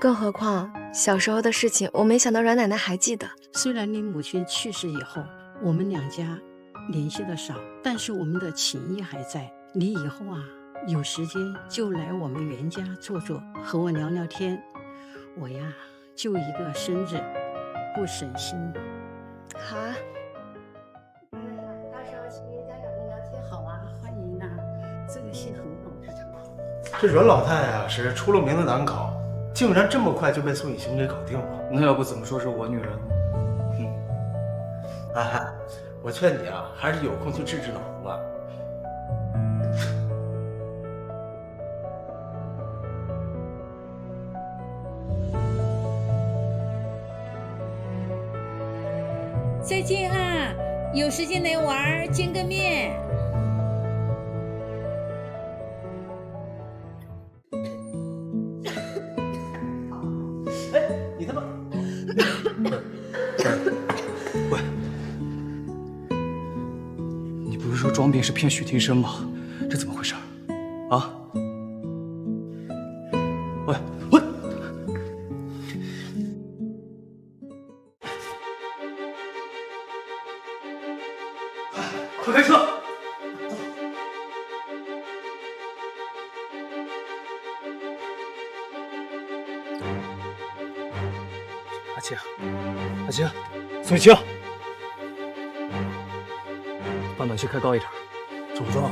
更何况小时候的事情，我没想到阮奶奶还记得。虽然你母亲去世以后，我们两家联系的少，但是我们的情谊还在。你以后啊，有时间就来我们袁家坐坐，和我聊聊天。我呀，就一个孙子，不省心。好啊，到时候请袁家长们聊天。好啊，欢迎啊，这个戏很好。这阮老太啊，是出了名的难考，竟然这么快就被宋雨晴给搞定了。那要不怎么说是我女人呢？哎，我劝你啊，还是有空去治治脑吧。再见啊，有时间来玩，见个面。你他妈！喂，你不是说装病是骗许庭生吗？这怎么回事？啊？喂，快开车！阿青，阿青，宋雨晴，把暖气开高一点。祖宗，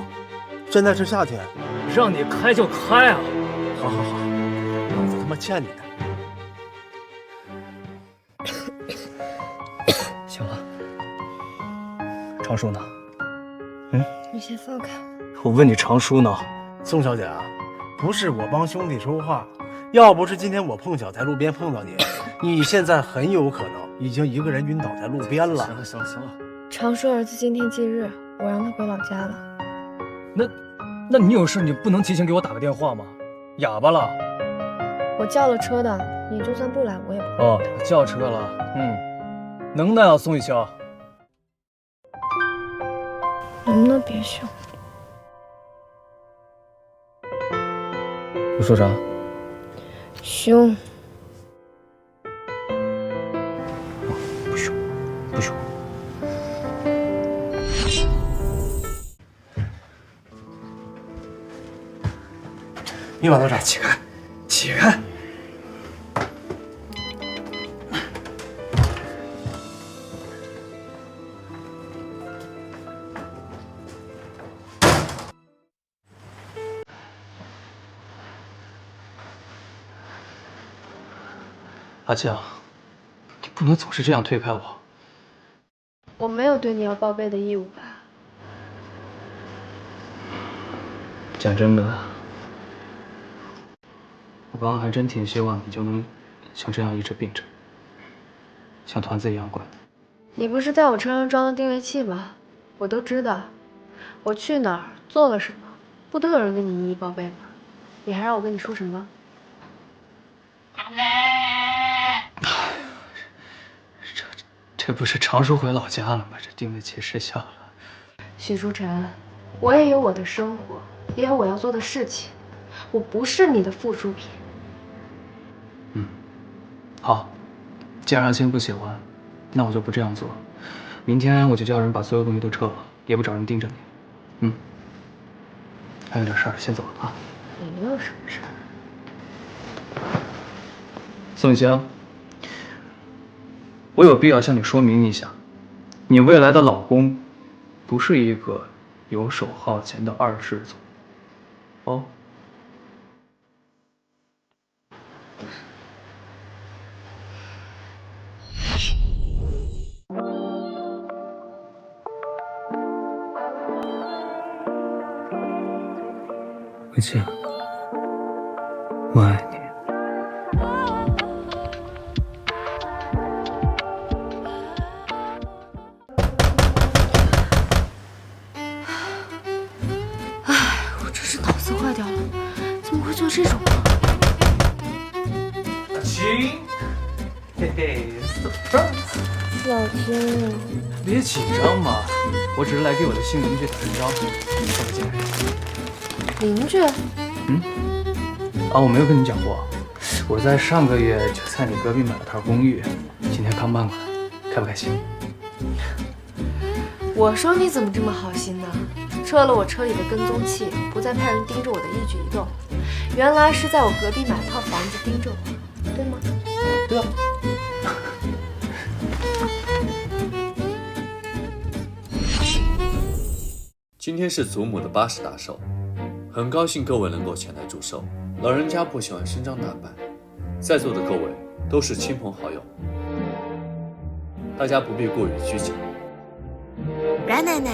现在是夏天，让你开就开啊！好好好，老子他妈欠你的。行了，常叔呢？你先放开。我问你常叔呢？宋小姐啊，不是我帮兄弟说话，要不是今天我碰巧在路边碰到你，你现在很有可能已经一个人晕倒在路边了。行了行了行了，常叔儿子今天忌日，我让他回老家了。那你有事你不能提前给我打个电话吗？哑巴了？我叫了车的，你就算不来我也不会。哦，叫车了，能耐啊，宋雨晴。能不能别凶？我说啥？凶。不凶，不凶。你往那啥？起开，起开！阿江，你不能总是这样推开我。我没有对你要报备的义务吧？讲真的，我刚刚还真挺希望你就能像这样一直病着，像团子一样管。你不是在我车上装了定位器吗？我都知道，我去哪儿做了什么，不都有人跟你一一报备吗？你还让我跟你说什么？这不是常叔回老家了吗？这定位器失效了。许书晨，我也有我的生活，也有我要做的事情，我不是你的附属品。好，既然阿青不喜欢，那我就不这样做。明天我就叫人把所有东西都撤了，也不找人盯着你。还有点事儿，先走了啊。你有什么事儿？宋雨晴，我有必要向你说明一下，你未来的老公不是一个游手好闲的二世祖。哦。慧清，我爱你。我真是脑子坏掉了，怎么会做这种？亲，嘿嘿，小青，别紧张嘛，我只是来给我的新邻居打声招呼，道个歉。邻居？我没有跟你讲过，我在上个月就在你隔壁买了套公寓，今天刚搬过来，开不开心？我说你怎么这么好心呢？撤了我车里的跟踪器，不再派人盯着我的一举一动，原来是在我隔壁买了套房子盯着我，对吗？对啊。今天是祖母的80大寿，很高兴各位能够前来祝寿。老人家不喜欢声张大摆，在座的各位都是亲朋好友，大家不必过于拘谨。阮奶奶，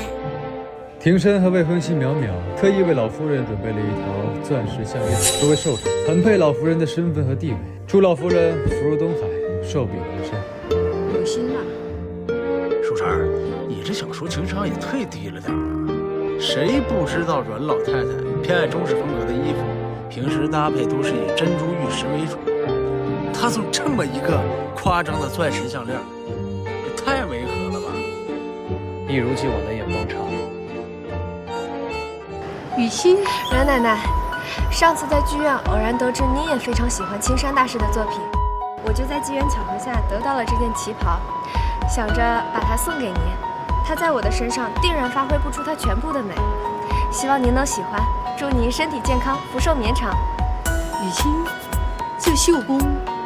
庭深和未婚妻淼淼特意为老夫人准备了一条钻石项链作为寿礼，很配老夫人的身份和地位。祝老夫人福如东海，寿比南山。有心啊！书成，你这小说情商也忒低了点啊！谁不知道阮老太太偏爱中式风格的衣服，平时搭配都是以珍珠玉石为主。她送这么一个夸张的钻石项链，也太违和了吧！一如既往的眼光差。雨欣，阮奶奶，上次在剧院偶然得知你也非常喜欢青山大师的作品，我就在机缘巧合下得到了这件旗袍，想着把它送给您。它在我的身上定然发挥不出它全部的美，希望您能喜欢。祝您身体健康，福寿绵长。雨欣，这绣工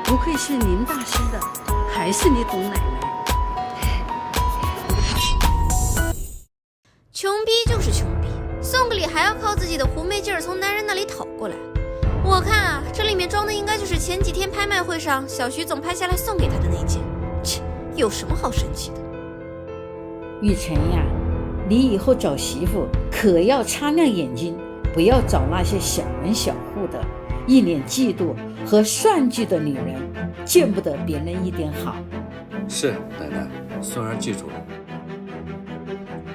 不愧是林大师的，还是你懂奶奶。穷逼就是穷逼，送个礼还要靠自己的狐媚劲儿从男人那里讨过来。我看啊，这里面装的应该就是前几天拍卖会上小徐总拍下来送给他的那件。切，有什么好生气的？雨辰呀，你以后找媳妇可要擦亮眼睛，不要找那些小门小户的，一脸嫉妒和算计的女人，见不得别人一点好。是，奶奶，孙儿记住了。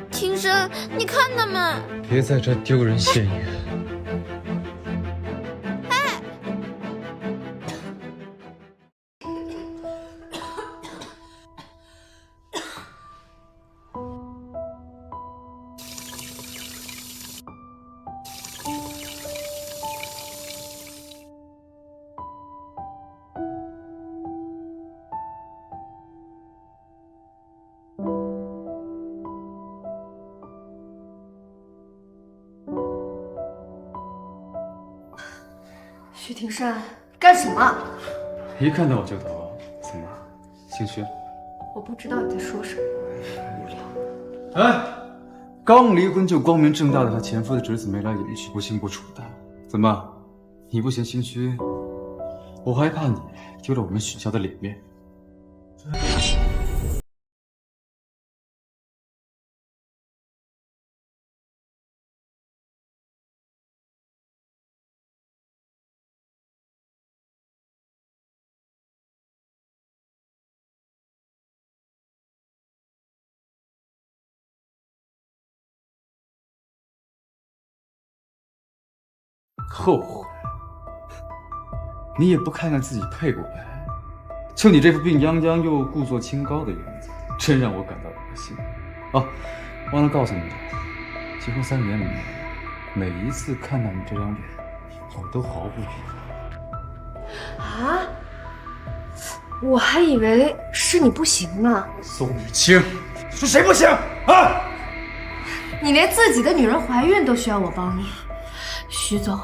庭深，你看他们，别在这丢人现眼。徐庭深，干什么？一看到我就逃，怎么心虚？我不知道你在说什么。哎，刚离婚就光明正大的和前夫的侄子眉来眼去，不清不楚的，怎么你不嫌心虚？我还怕你丢了我们许家的脸面。后悔？你也不看看自己配不配？就你这副病殃殃又故作清高的样子，真让我感到恶心。哦，忘了告诉你，结婚3年里面，每一次看到你这张脸，我都毫不犹豫。啊？我还以为是你不行呢。宋雨清，是谁不行啊？你连自己的女人怀孕都需要我帮你，徐总，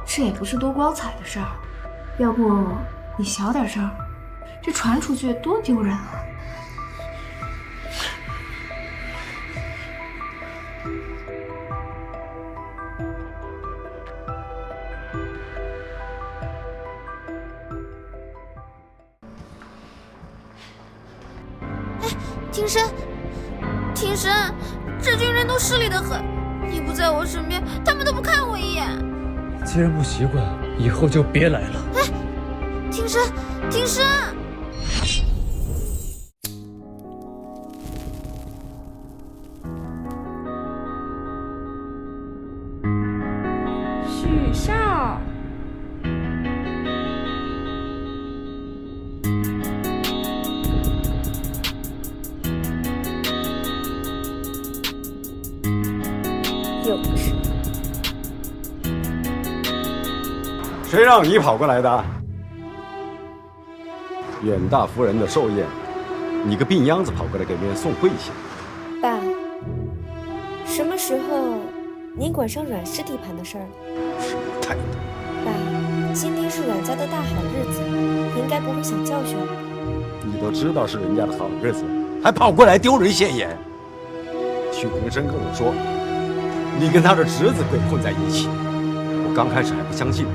这也不是多光彩的事儿。要不你小点声，这传出去多丢人啊！庭深，庭深，这群人都势利得很，你不在我身边，他们都不看我一眼。既然不习惯，以后就别来了。哎，庭深，庭深。许少。又不是。谁让你跑过来的？远大夫人的寿宴，你个病秧子跑过来给别人送桂香。爸，什么时候您管上阮氏地盘的事儿了？什么态度？爸，今天是阮家的大好日子，你应该不会想教训我。你都知道是人家的好日子，还跑过来丢人现眼。许平生跟我说，你跟他的侄子鬼混在一起，我刚开始还不相信。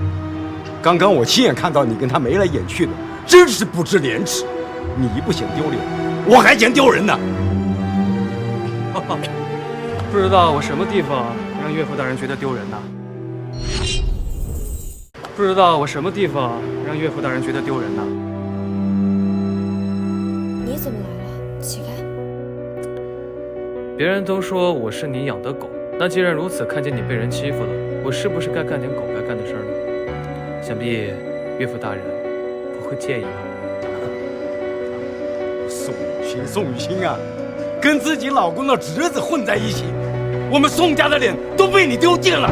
刚刚我亲眼看到你跟他眉来眼去的，真是不知廉耻。你不嫌丢脸，我还嫌丢人呢。不知道我什么地方让岳父大人觉得丢人呢？不知道我什么地方让岳父大人觉得丢人呢？你怎么来了？起开！别人都说我是你养的狗，那既然如此，看见你被人欺负了，我是不是该干点狗该干的事儿呢？想必岳父大人不会介意吧？宋雨欣啊，跟自己老公的侄子混在一起，我们宋家的脸都被你丢尽了。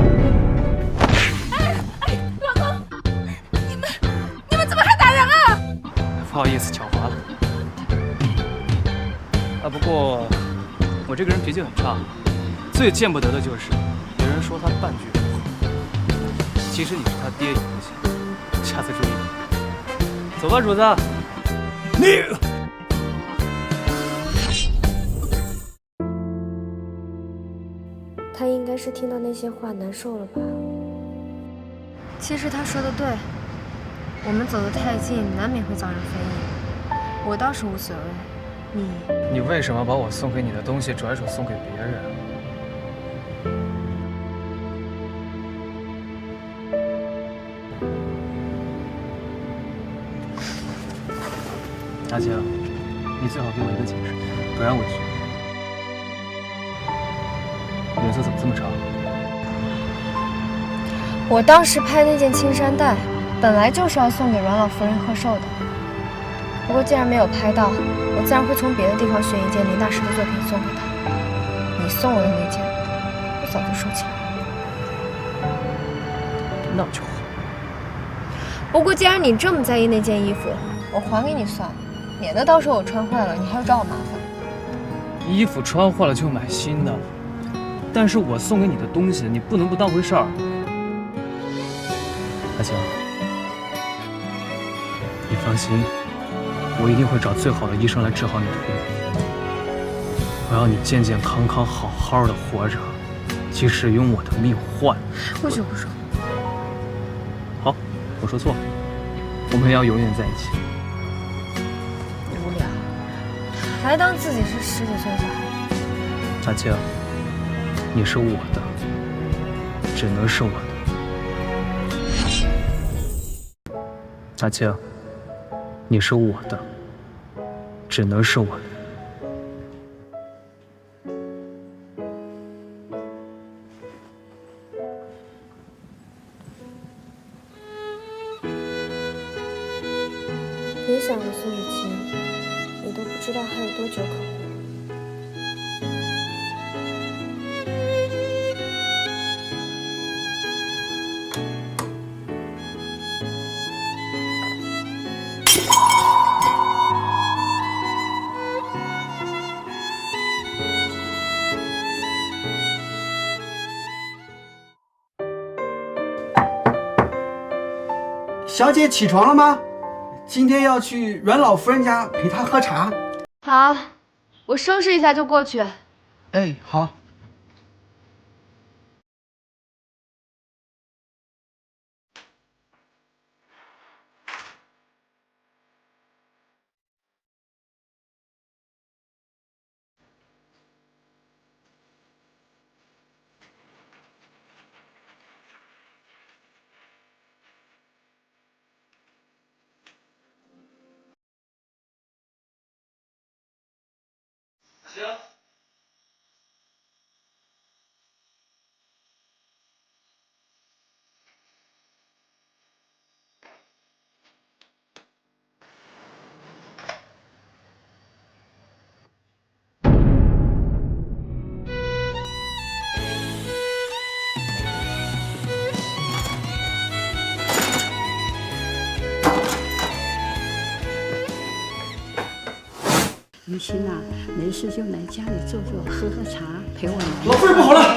老公，你们怎么还打人啊？不好意思，巧划了。不过我这个人脾气很差，最见不得的就是别人说他半句不好。其实你是他爹也不行，下次注意点。走吧，主子。你。他应该是听到那些话难受了吧？其实他说的对，我们走得太近，难免会遭人非议。我倒是无所谓，你为什么把我送给你的东西转手送给别人？阿晴，你最好给我一个解释，不然我脸色怎么这么差？我当时拍那件青衫带，本来就是要送给阮老夫人贺寿的。不过既然没有拍到，我自然会从别的地方选一件林大师的作品送给他。你送我的那件，我早就收起来了。那就好。不过既然你这么在意那件衣服，我还给你算了，免得到时候我穿坏了，你还要找我麻烦。衣服穿坏了就买新的，但是我送给你的东西，你不能不当回事儿。阿晴，你放心，我一定会找最好的医生来治好你的病。我要你健健康康、好好的活着，即使用我的命换。不说不说。好，我说错了，我们要永远在一起。无聊，还当自己是10几岁的小孩。阿晴，你是我的，只能是我的。阿晴，你是我的，只能是我的。别想了，宋雨晴，你都不知道还有多久可活。小姐起床了吗？今天要去阮老夫人家陪她喝茶。好，我收拾一下就过去。哎，好。行。雨欣呐，没事就来家里坐坐，喝喝茶，陪我聊。老夫人不好了！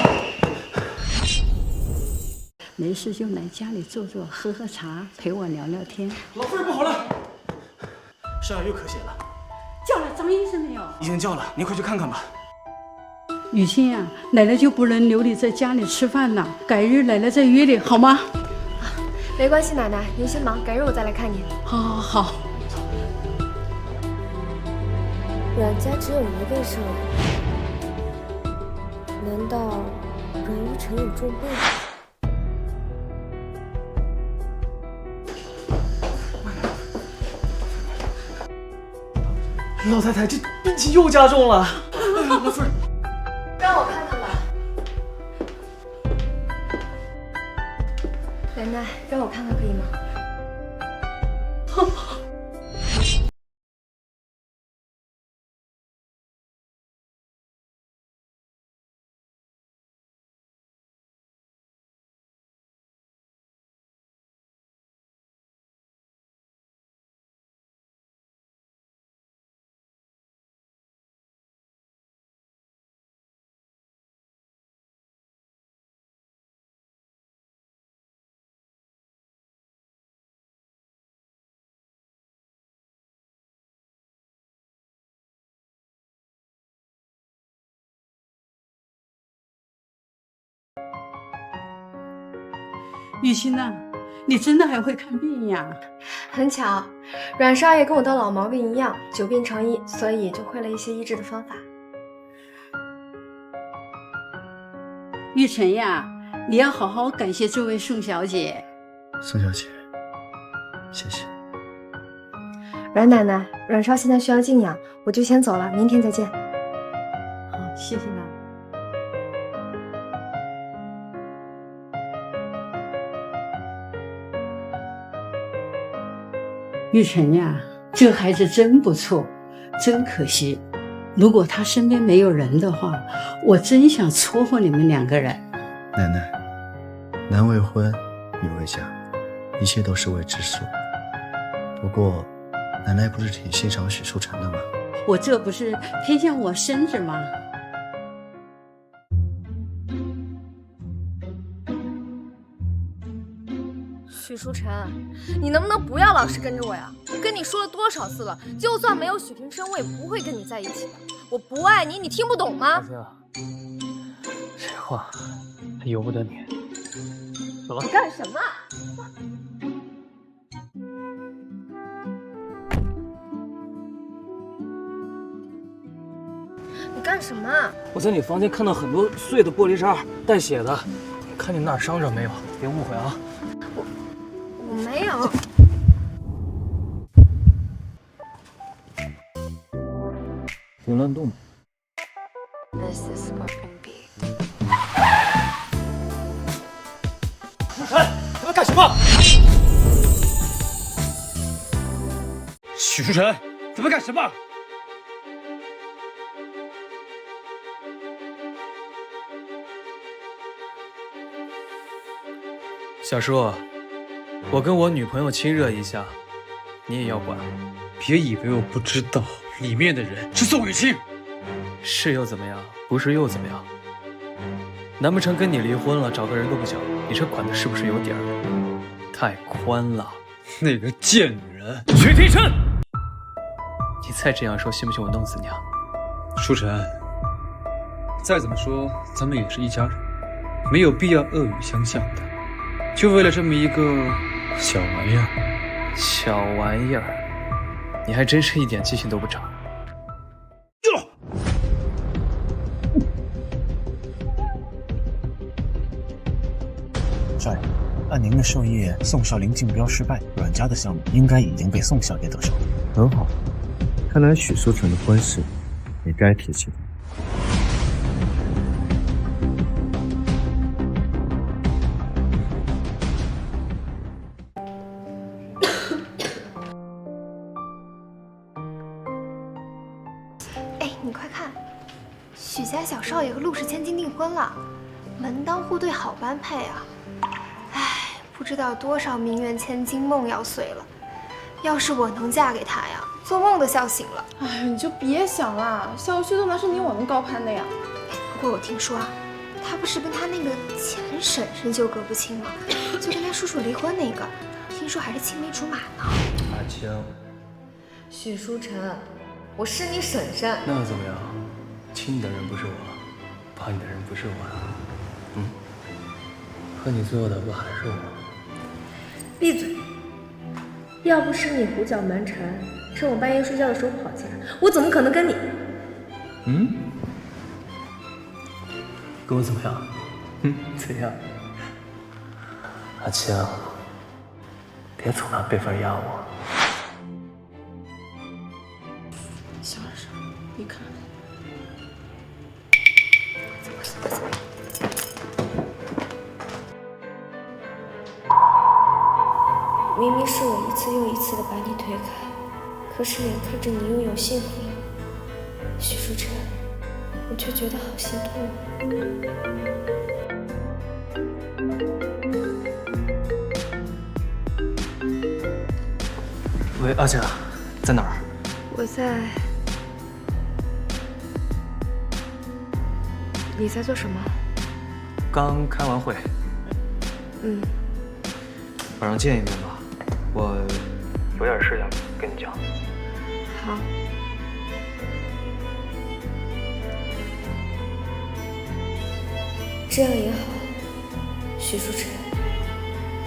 没事就来家里坐坐，喝喝茶，陪我聊聊天。老夫人不好了！上药又咳血了。叫了张医生没有？已经叫了，您快去看看吧。雨欣呀，奶奶就不能留你在家里吃饭了，改日奶奶再约你好吗？没关系，奶奶，您先忙，改日我再来看您。好好好。阮家只有一位少爷，难道阮玉成有重病？老太太，这病情又加重了。老夫人，让我看看吧。奶奶，让我看看可以吗？雨欣呐，你真的还会看病呀？很巧，阮少爷跟我的老毛病一样，久病成医，所以就会了一些医治的方法。玉成呀，你要好好感谢这位宋小姐。宋小姐，谢谢。阮奶奶，阮少现在需要静养，我就先走了，明天再见。好，谢谢啦。玉成呀，这孩子真不错，真可惜。如果他身边没有人的话，我真想撮合你们两个人。奶奶，男未婚，女未嫁，一切都是未知数。不过，奶奶不是挺欣赏许淑晨的吗？我这不是偏向我孙子吗？许淑晨，你能不能不要老是跟着我呀？我跟你说了多少次了，就算没有许庭生，我也不会跟你在一起的。我不爱你，你听不懂吗？这话还由不得你。走了。你干什么？你干什么？我在你房间看到很多碎的玻璃渣，带血的，看你哪儿伤着没有？别误会啊。我没有。别乱动。舒晨，他们干什么？许淑晨，他们干什么？小叔，我跟我女朋友亲热一下，你也要管？别以为我不知道，里面的人是宋雨清。是又怎么样？不是又怎么样？难不成跟你离婚了，找个人都不行？你这管的是不是有点儿太宽了？那个贱女人，许庭琛！你再这样说，信不信我弄死你啊？舒晨，再怎么说，咱们也是一家人，没有必要恶语相向的。就为了这么一个小玩意儿，小玩意儿，你还真是一点记性都不长。帅，按您的授业，宋少林竞标失败，阮家的项目应该已经被宋小姐得手了。很好，看来许书成的婚事也该提起了。哎，你快看，许家小少爷和陆氏千金订婚了，门当户对，好般配啊！哎，不知道多少名媛千金梦要碎了。要是我能嫁给他呀，做梦都笑醒了。哎，你就别想了，小旭都哪是你我能高攀的呀？不过我听说啊，他不是跟他那个前婶婶纠葛不清吗？就跟他叔叔离婚那个，听说还是青梅竹马呢。阿青，许书成，我是你婶婶。那又怎么样？亲你的人不是我，怕你的人不是我呀。和你做的不还是我？闭嘴！要不是你胡搅蛮缠，趁我半夜睡觉的时候跑进来，我怎么可能跟你？跟我怎么样？怎样？阿青，别总拿辈分压我。小二婶，你看。明明是我一次又一次的把你推开，可是眼看着你拥有幸福了，许书成，我却觉得好心痛。喂，阿青，在哪儿？我在。你在做什么？刚开完会。晚上见一面吧。我有点事想跟你讲。好。这样也好，许书成，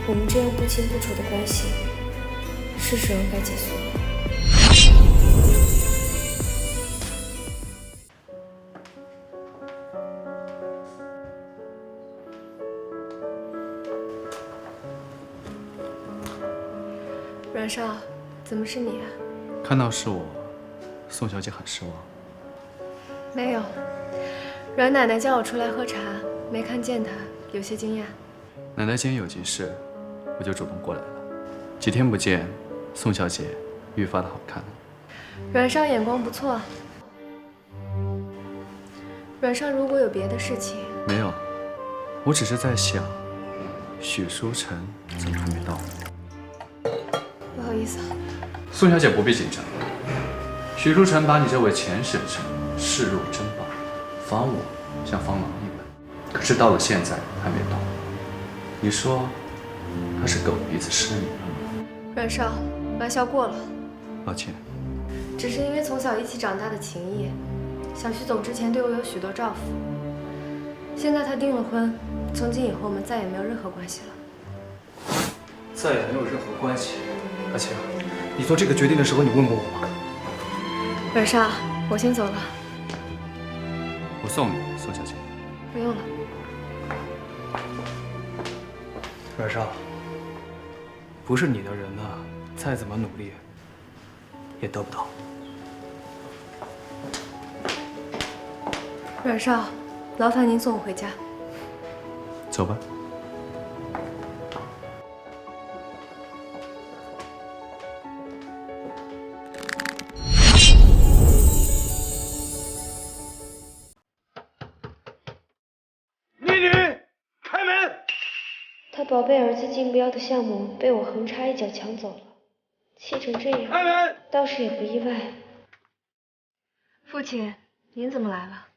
我们这样不清不楚的关系，是时候该结束了。阮少，怎么是你啊？看到是我，宋小姐很失望。没有，阮奶奶叫我出来喝茶，没看见她，有些惊讶。奶奶今天有急事，我就主动过来了。几天不见，宋小姐愈发的好看了。阮少眼光不错。阮少如果有别的事情，没有，我只是在想，许书成怎么还没到？不好意思啊。宋小姐不必紧张，许书成把你这位前婶婶视若珍宝，防我像防狼一般。可是到了现在还没到，你说他是狗鼻子失明了吗？阮少，玩笑过了。抱歉，只是因为从小一起长大的情谊，小徐总之前对我有许多照拂。现在他订了婚，从今以后我们再也没有任何关系了。再也没有任何关系。阿青，你做这个决定的时候，你问过我吗？阮少，我先走了。我送你，宋小姐。不用了。阮少，不是你的人呢，再怎么努力也得不到。阮少，劳烦您送我回家。走吧。他宝贝儿子竞标的项目被我横插一脚抢走了，气成这样，倒是也不意外。父亲，您怎么来了？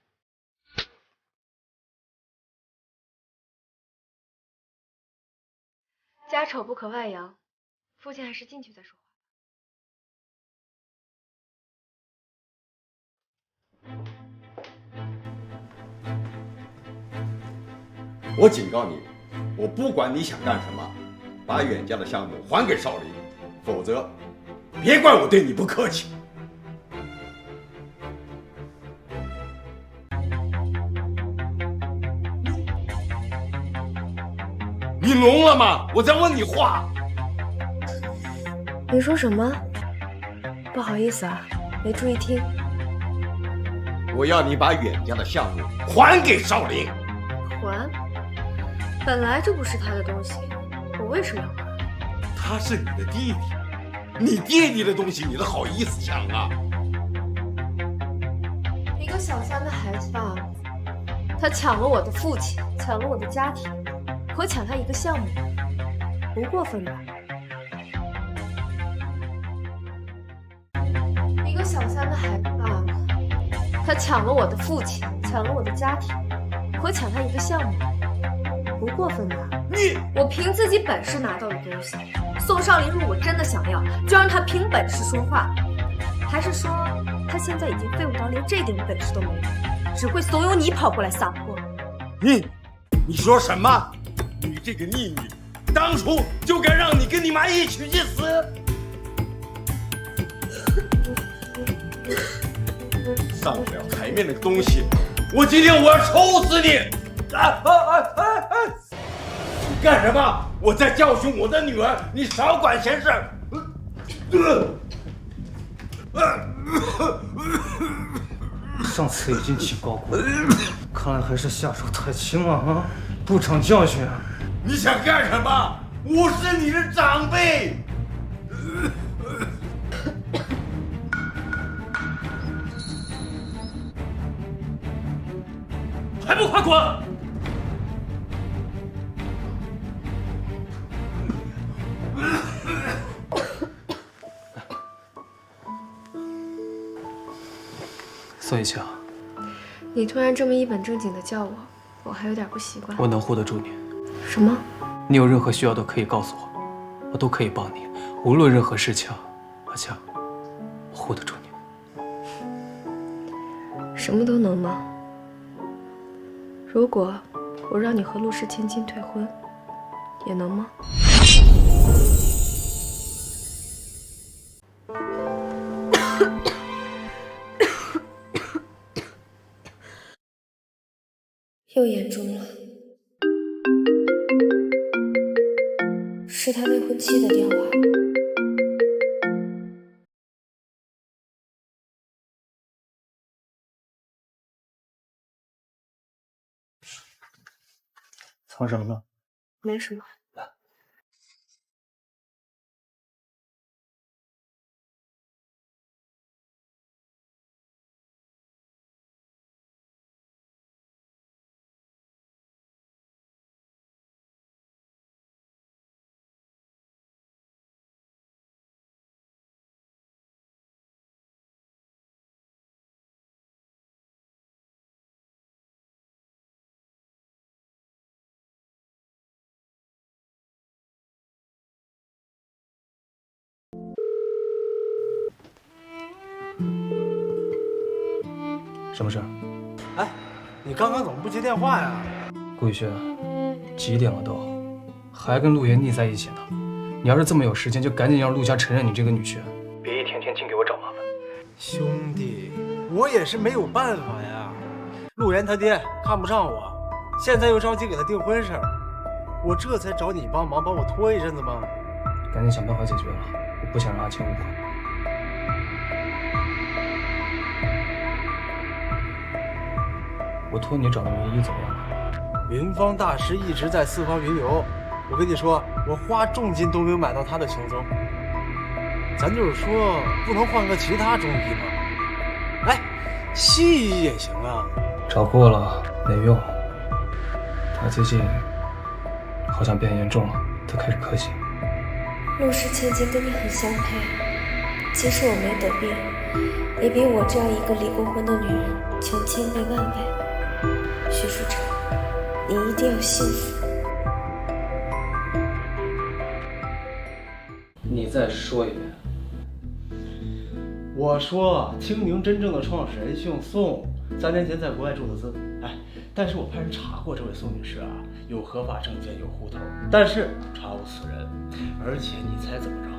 家丑不可外扬，父亲还是进去再说话。我警告你，我不管你想干什么，把远家的项目还给少林，否则别怪我对你不客气。你聋了吗？我在问你话。你说什么？不好意思啊，没注意听。我要你把远家的项目还给少林。还？本来这不是他的东西，我为什么要还？他是你的弟弟，你弟弟的东西，你都好意思抢啊？一个小三的孩子罢了，他抢了我的父亲，抢了我的家庭，和抢他一个项目，不过分吧？一个小三的孩子罢了，他抢了我的父亲，抢了我的家庭，和抢他一个项目，不过分吧？我凭自己本事拿到的东西，宋少林如果真的想要，就让他凭本事说话。还是说他现在已经废物到连这点本事都没有，只会怂恿你跑过来撒泼？你说什么？你这个逆女，当初就该让你跟你妈一起去死！上不了台面那个东西，我今天我要抽死你！你干什么？我在教训我的女儿，你少管闲事！上次已经警告过，看来还是下手太轻了啊！不长教训。你想干什么？我是你的长辈。还不快滚！宋一清，你突然这么一本正经的叫我，我还有点不习惯。我能护得住你。什么？你有任何需要都可以告诉我，我都可以帮你，无论任何事情。阿强，我护得住你。什么都能吗？如果我让你和陆氏千金退婚，也能吗？又严重了，是他未婚妻的电话。藏什么呢？没什么。什么事？哎，你刚刚怎么不接电话呀？顾宇轩，几点了都，还跟陆爷腻在一起呢？你要是这么有时间，就赶紧让陆家承认你这个女婿，别一天天净给我找麻烦。兄弟，我也是没有办法呀。陆岩他爹看不上我，现在又着急给他订婚事儿，我这才找你帮忙，帮我拖一阵子嘛。赶紧想办法解决了，我不想让阿青误会。我托你找的名医怎么样了？云芳大师一直在四方云游，我跟你说，我花重金都没有买到他的行踪。咱就是说，不能换个其他中医吗？哎，西医也行啊。找过了，没用。他最近好像变严重了，他开始咳血。陆氏千金跟你很相配，即使我没得病，也比我这样一个离过婚的女人强千倍万倍。徐书成，你一定要幸福。你再说一遍。我说，青柠真正的创始人姓宋，3年前在国外注的资。但是我派人查过，这位宋女士啊，有合法证件，有户头，但是查无此人。而且你猜怎么着？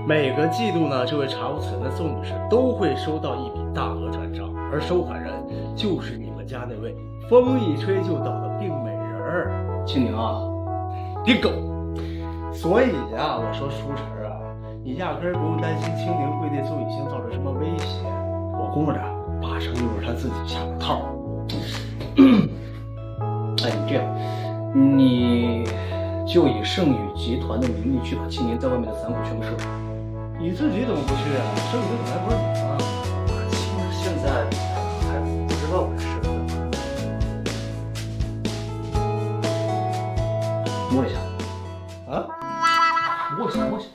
每个季度呢，这位查无此人的宋女士都会收到一笔大额转账，而收款人就是你们家那位风一吹就倒的病美人儿青柠啊，bingo。所以啊，我说舒晨啊，你压根儿不用担心青柠会对宋雨欣造成什么威胁，我估摸着八成又是他自己下的套。哎，你这样，你就以盛宇集团的名义去把青柠在外面的散户全部收了。你自己怎么不去啊？盛宇的本来不是你吗？其实现在还不知道我的身份。摸一下。啊？摸一下，摸一下。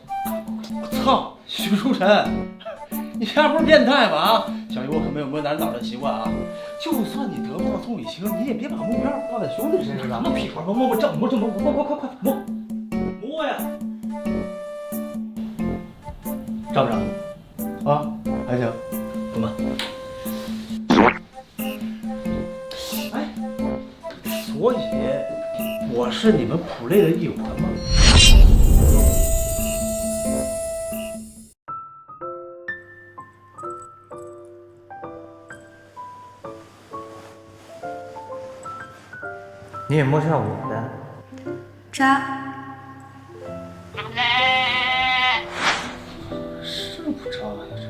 我操，许书晨，你丫不是变态吧？啊，小姨我可没有摸男枣的习惯啊。就算你得不到宋雨欣，你也别把目标放在兄弟身上。什么屁话？摸正摸，快摸呀！胀不胀？啊，还行，怎么？哎，所以我是你们普类的一环吗？你也摸上我的？渣。是不渣呀，这。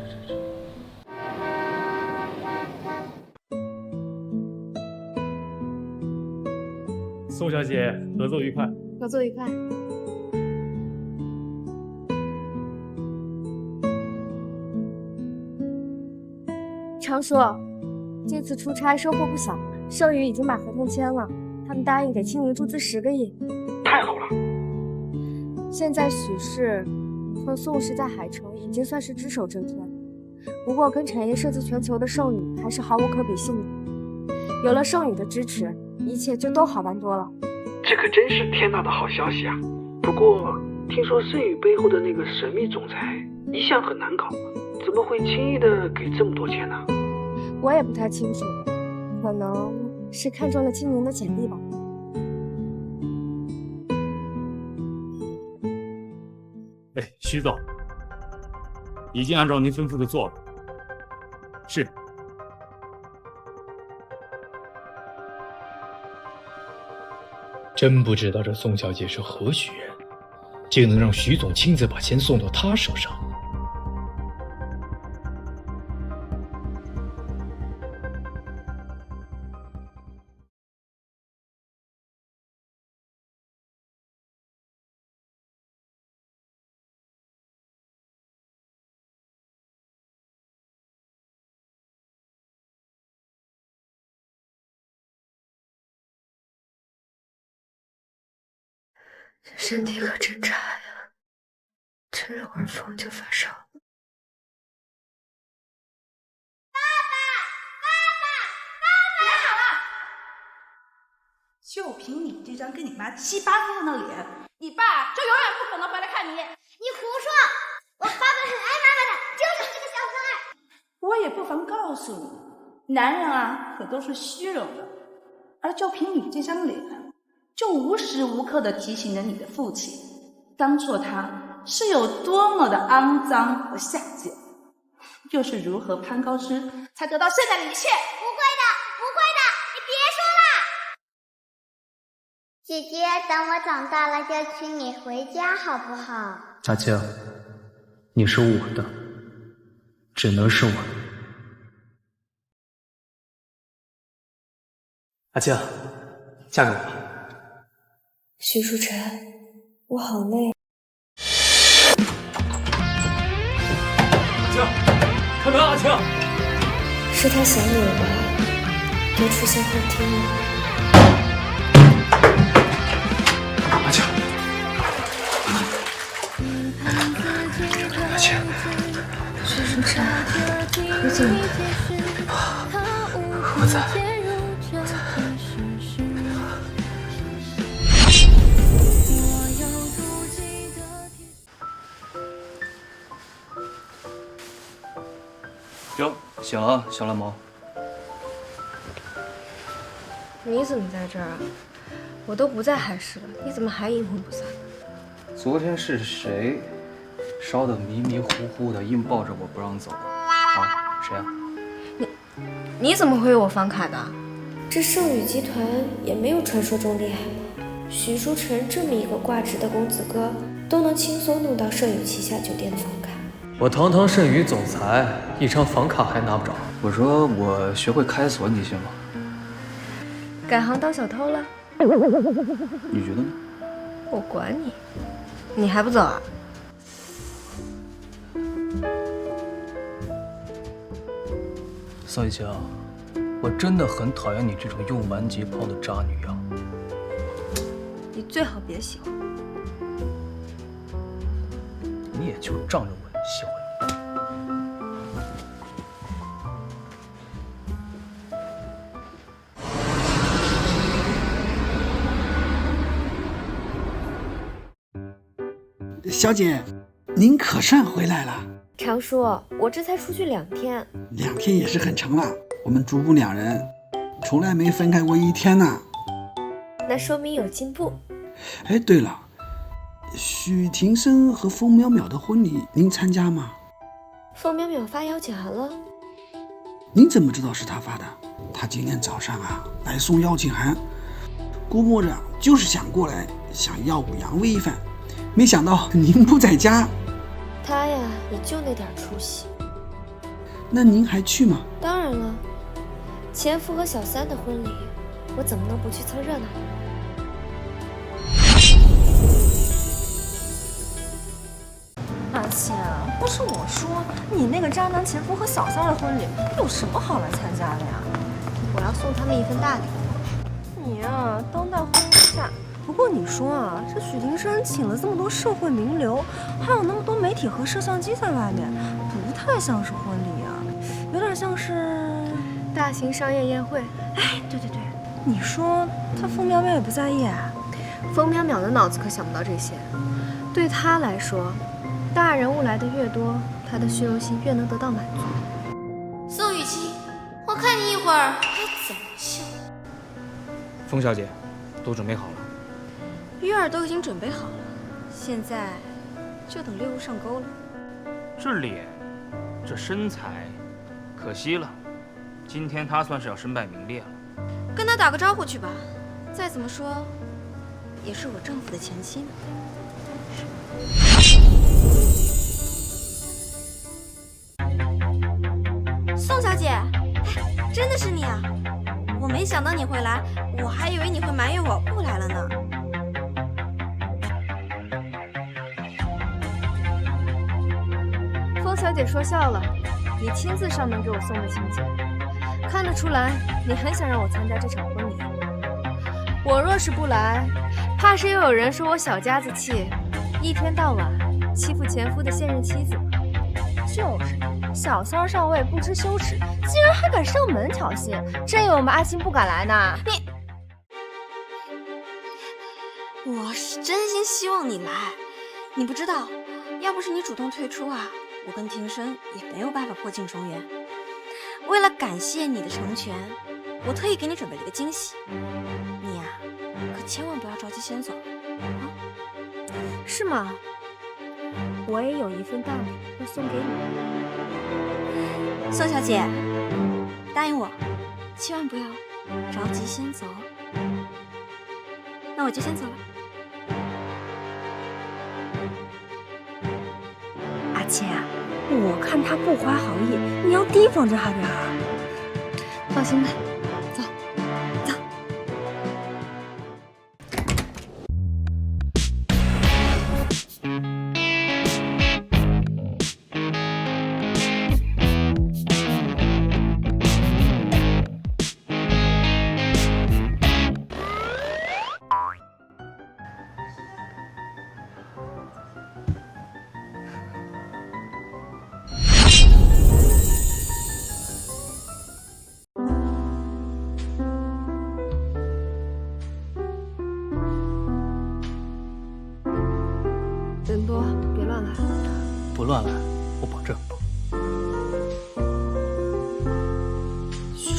宋小姐，合作愉快。合作愉快。常叔，这次出差收获不小，盛宇已经把合同签了，他们答应给青柠注资10个亿。太好了！现在许氏和宋氏在海城已经算是只手遮天，不过跟产业涉及全球的盛宇还是毫无可比性的。有了盛宇的支持，一切就都好办多了。这可真是天大的好消息啊！不过听说盛宇背后的那个神秘总裁一向很难搞，怎么会轻易的给这么多钱呢？我也不太清楚，可能是看中了青柠的简历吧。哎，徐总，已经按照您吩咐的做了。是。真不知道这宋小姐是何许人，竟能让徐总亲自把钱送到她手上。身体可真差呀，吹了会儿风就发烧了。就凭你这张跟你妈7、8分的脸，你爸就永远不可能回来看你。你胡说！我爸爸很爱妈妈的，就是这个小可爱。我也不妨告诉你，男人啊可都是虚荣的，而就凭你这张脸，就无时无刻的提醒着你的父亲，当初他是有多么的肮脏和下贱，又是如何攀高枝才得到现在的一切。不会的，不会的，你别说了。姐姐，等我长大了就请你回家好不好？阿青，你是我的，只能是我的。阿青，嫁给我吧。徐书晨，我好累。阿青，开门！阿青，是他想你了吧？别出现幻听了。阿青，阿青，徐书晨，你怎么？我在。哟，醒了啊，小蓝毛。你怎么在这儿啊？我都不在海市了，你怎么还阴魂不散？昨天是谁烧得迷迷糊糊的，硬抱着我不让走？啊，谁啊？你怎么会有我房卡的？这盛宇集团也没有传说中厉害吧？许书成这么一个挂职的公子哥，都能轻松弄到盛宇旗下酒店的房卡。我堂堂盛宇总裁，一张房卡还拿不着。我说我学会开锁，你信吗？改行当小偷了？你觉得呢？我管你，你还不走啊？邵雨晴，我真的很讨厌你这种用完即抛的渣女样。你最好别喜欢。你也就仗着我喜欢你。小姐，您可算回来了。常叔，我这才出去2天，2天也是很长了。我们主仆2人从来没分开过1天呢。那说明有进步。哎，对了，许庭生和风淼淼的婚礼您参加吗？风淼淼发邀请函了。您怎么知道是他发的？他今天早上啊来送邀请函，估摸着就是想过来，想耀武扬威一番，没想到您不在家。他呀也就那点出息。那您还去吗？当然了，前夫和小三的婚礼，我怎么能不去凑热闹？阿倩，不是我说，你那个渣男前夫和小三的婚礼有什么好来参加的呀？我要送他们一份大礼。你呀，当代婚礼下。不过你说啊，这许庭生请了这么多社会名流，还有那么多媒体和摄像机在外面，不太像是婚礼啊，有点像是大型商业宴会。哎，对对对，你说他风淼淼也不在意啊？风淼淼的脑子可想不到这些，对他来说，大人物来的越多，他的虚荣心越能得到满足。宋雨晴，我看你一会儿还怎么秀？风小姐，都准备好了。月儿都已经准备好了，现在就等猎物上钩了。这脸，这身材，可惜了，今天他算是要身败名裂了。跟他打个招呼去吧，再怎么说，也是我丈夫的前妻呢。宋小姐，真的是你啊！我没想到你会来，我还以为你会埋怨我不来了呢。风小姐说笑了，你亲自上门给我送的请柬，看得出来你很想让我参加这场婚礼。我若是不来，怕是又有人说我小家子气，一天到晚欺负前夫的现任妻子。就是小三上位不知羞耻，竟然还敢上门挑衅，真以为我们阿星不敢来呢？我是真心希望你来，你不知道，要不是你主动退出啊，我跟庭生也没有办法破镜重圆。为了感谢你的成全，我特意给你准备了一个惊喜，你呀，可千万不要着急先走啊！是吗？我也有一份大礼要送给你，宋小姐，答应我，千万不要着急先走。那我就先走了。阿倩，我看他不怀好意，你要提防着他点儿。放心吧，走，走。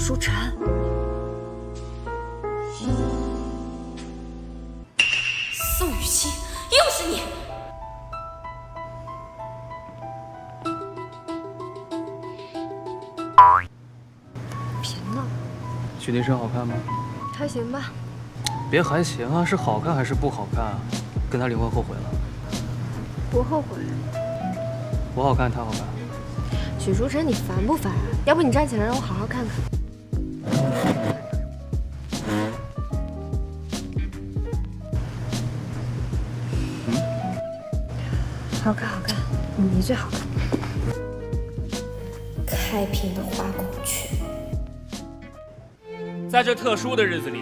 书晨。宋雨欣，又是你！别闹。许庭生好看吗？还行吧。别还行啊，是好看还是不好看啊？跟他离婚后悔了？不后悔。我好看，他好看。许书晨，你烦不烦啊？要不你站起来让我好好看看。好看，好看，你最好看。开屏的花孔雀。在这特殊的日子里，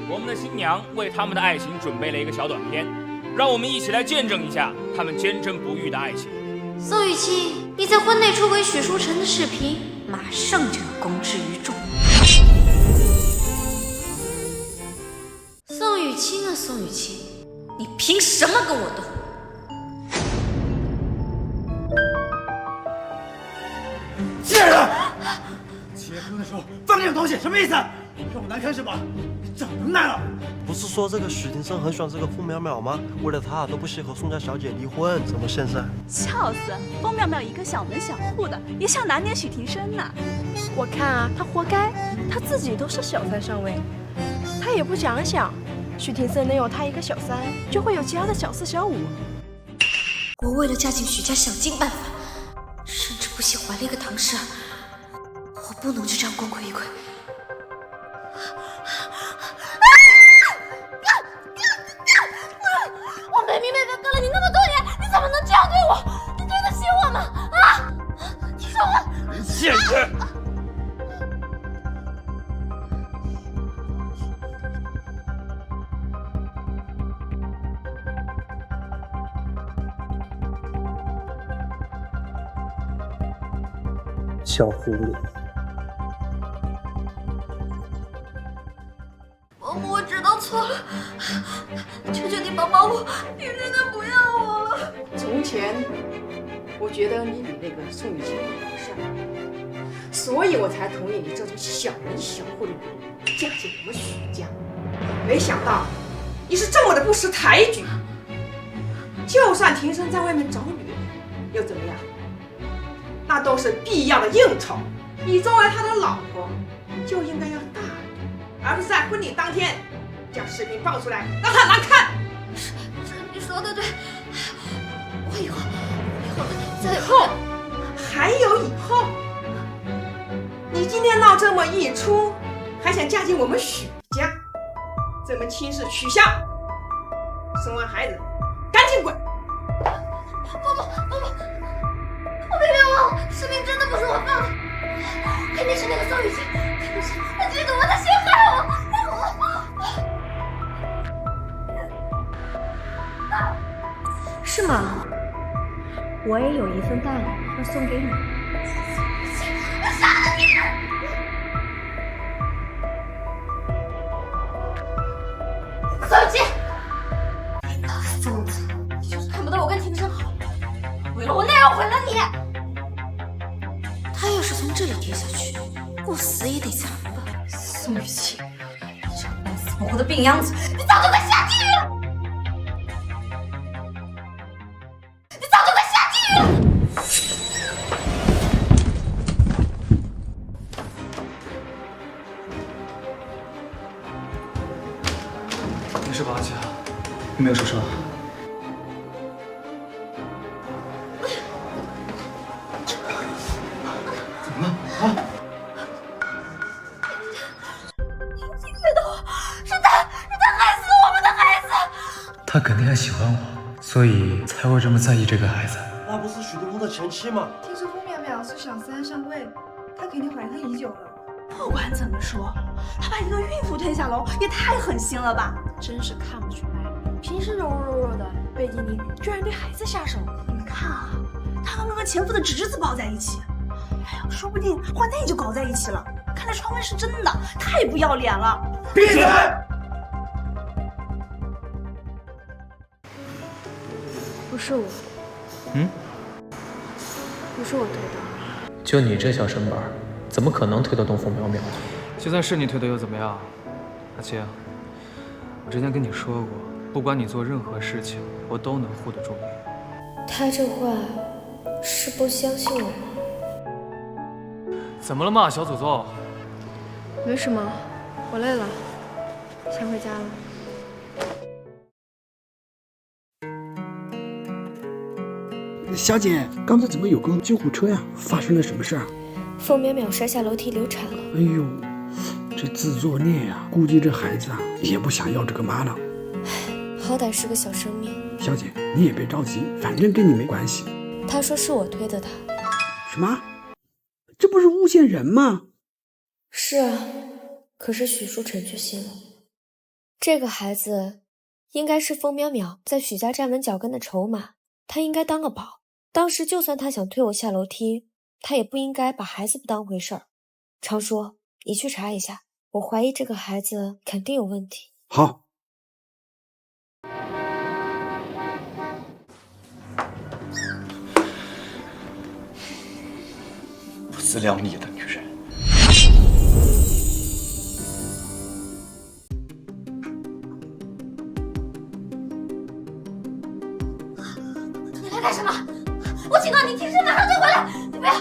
我们的新娘为他们的爱情准备了一个小短片，让我们一起来见证一下他们坚贞不渝的爱情。宋雨欣，你在婚内出轨许书晨的视频，马上就要公之于众。宋雨欣啊，宋雨欣，你凭什么跟我斗？贱人！结婚的时候放这种东西，什么意思？让我难堪是吧？你长能耐了！不是说这个许庭生很喜欢这个傅淼淼吗？为了他都不惜和宋家小姐离婚，怎么现在？笑死！风淼淼一个小门小户的，也想拿捏许庭生呢。我看啊，他活该，他自己都是小三上位，他也不想想，许庭生能有他一个小三，就会有其他的小四小五。我为了嫁进许家想尽办法，甚至不惜怀了一个堂婶，我不能就这样功亏一篑。我没明白白跟了你那么多年，你怎么能这样对我？你对得起我吗？啊！你说我贱人！小狐狸。我知道错了，求求你帮帮我，你真的不要我了。从前，我觉得你比那个宋雨欣好上，所以我才同意你这种小门小户的女人嫁进我们许家。没想到你是这么的不识抬举。就算庭生在外面找女人，又怎么样？那都是必要的应酬。你作为他的老婆，就应该要大度，而不是在婚礼当天将视频放出来，让他难看。是你说的对，我以后还有以后。你今天闹这么一出，还想嫁进我们许家，这门亲事取消。生完孩子，赶紧滚！不，我别冤枉我，视频真的不是我放的，肯定是那个宋雨欣，肯定是他嫉妒我，他陷害我。是吗？我也有一份大礼要送给你。我杀了你！宋雨欣，你个疯子！你就是看不到我跟庭生好，为了我那样毁了你。他要是从这里跌下去，我死也得惨吧。宋雨欣，你这个半死不活的病秧子，你早就该下地狱了！没事吧，阿姐？你没有受伤？怎么了？啊？你觉得是他害死我们的孩子。他肯定还喜欢我，所以才会这么在意这个孩子。那不是许霆锋的前妻吗？听说傅淼淼是小三上位，她肯定怀他已久了。不管怎么说，他把一个孕妇推下楼也太狠心了吧！真是看不出来，平时柔柔的，背地里居然对孩子下手。你们看啊，他和那个前夫的侄子抱在一起，哎呀，说不定婚内就搞在一起了。看来传闻是真的，太不要脸了！闭嘴！不是我，不是我推的。就你这小身板，怎么可能推得动傅淼淼？就算是你推的又怎么样？阿青，我之前跟你说过，不管你做任何事情，我都能护得住你。他这话是不相信我吗？怎么了嘛，小祖宗？没什么，我累了，先回家了。小姐，刚才怎么有个救护车呀？发生了什么事儿？凤淼淼摔下楼梯流产了。哎呦，这自作孽呀！估计这孩子啊也不想要这个妈了。好歹是个小生命。小姐，你也别着急，反正跟你没关系。他说是我推的他。什么？这不是诬陷人吗？是啊，可是许书成却信了。这个孩子应该是凤淼淼在许家站稳脚跟的筹码，他应该当个宝。当时就算他想推我下楼梯，他也不应该把孩子不当回事儿。常叔，你去查一下，我怀疑这个孩子肯定有问题。好。不自量力的女人。你来干什么？我警告你，停车，马上就回来！你不要！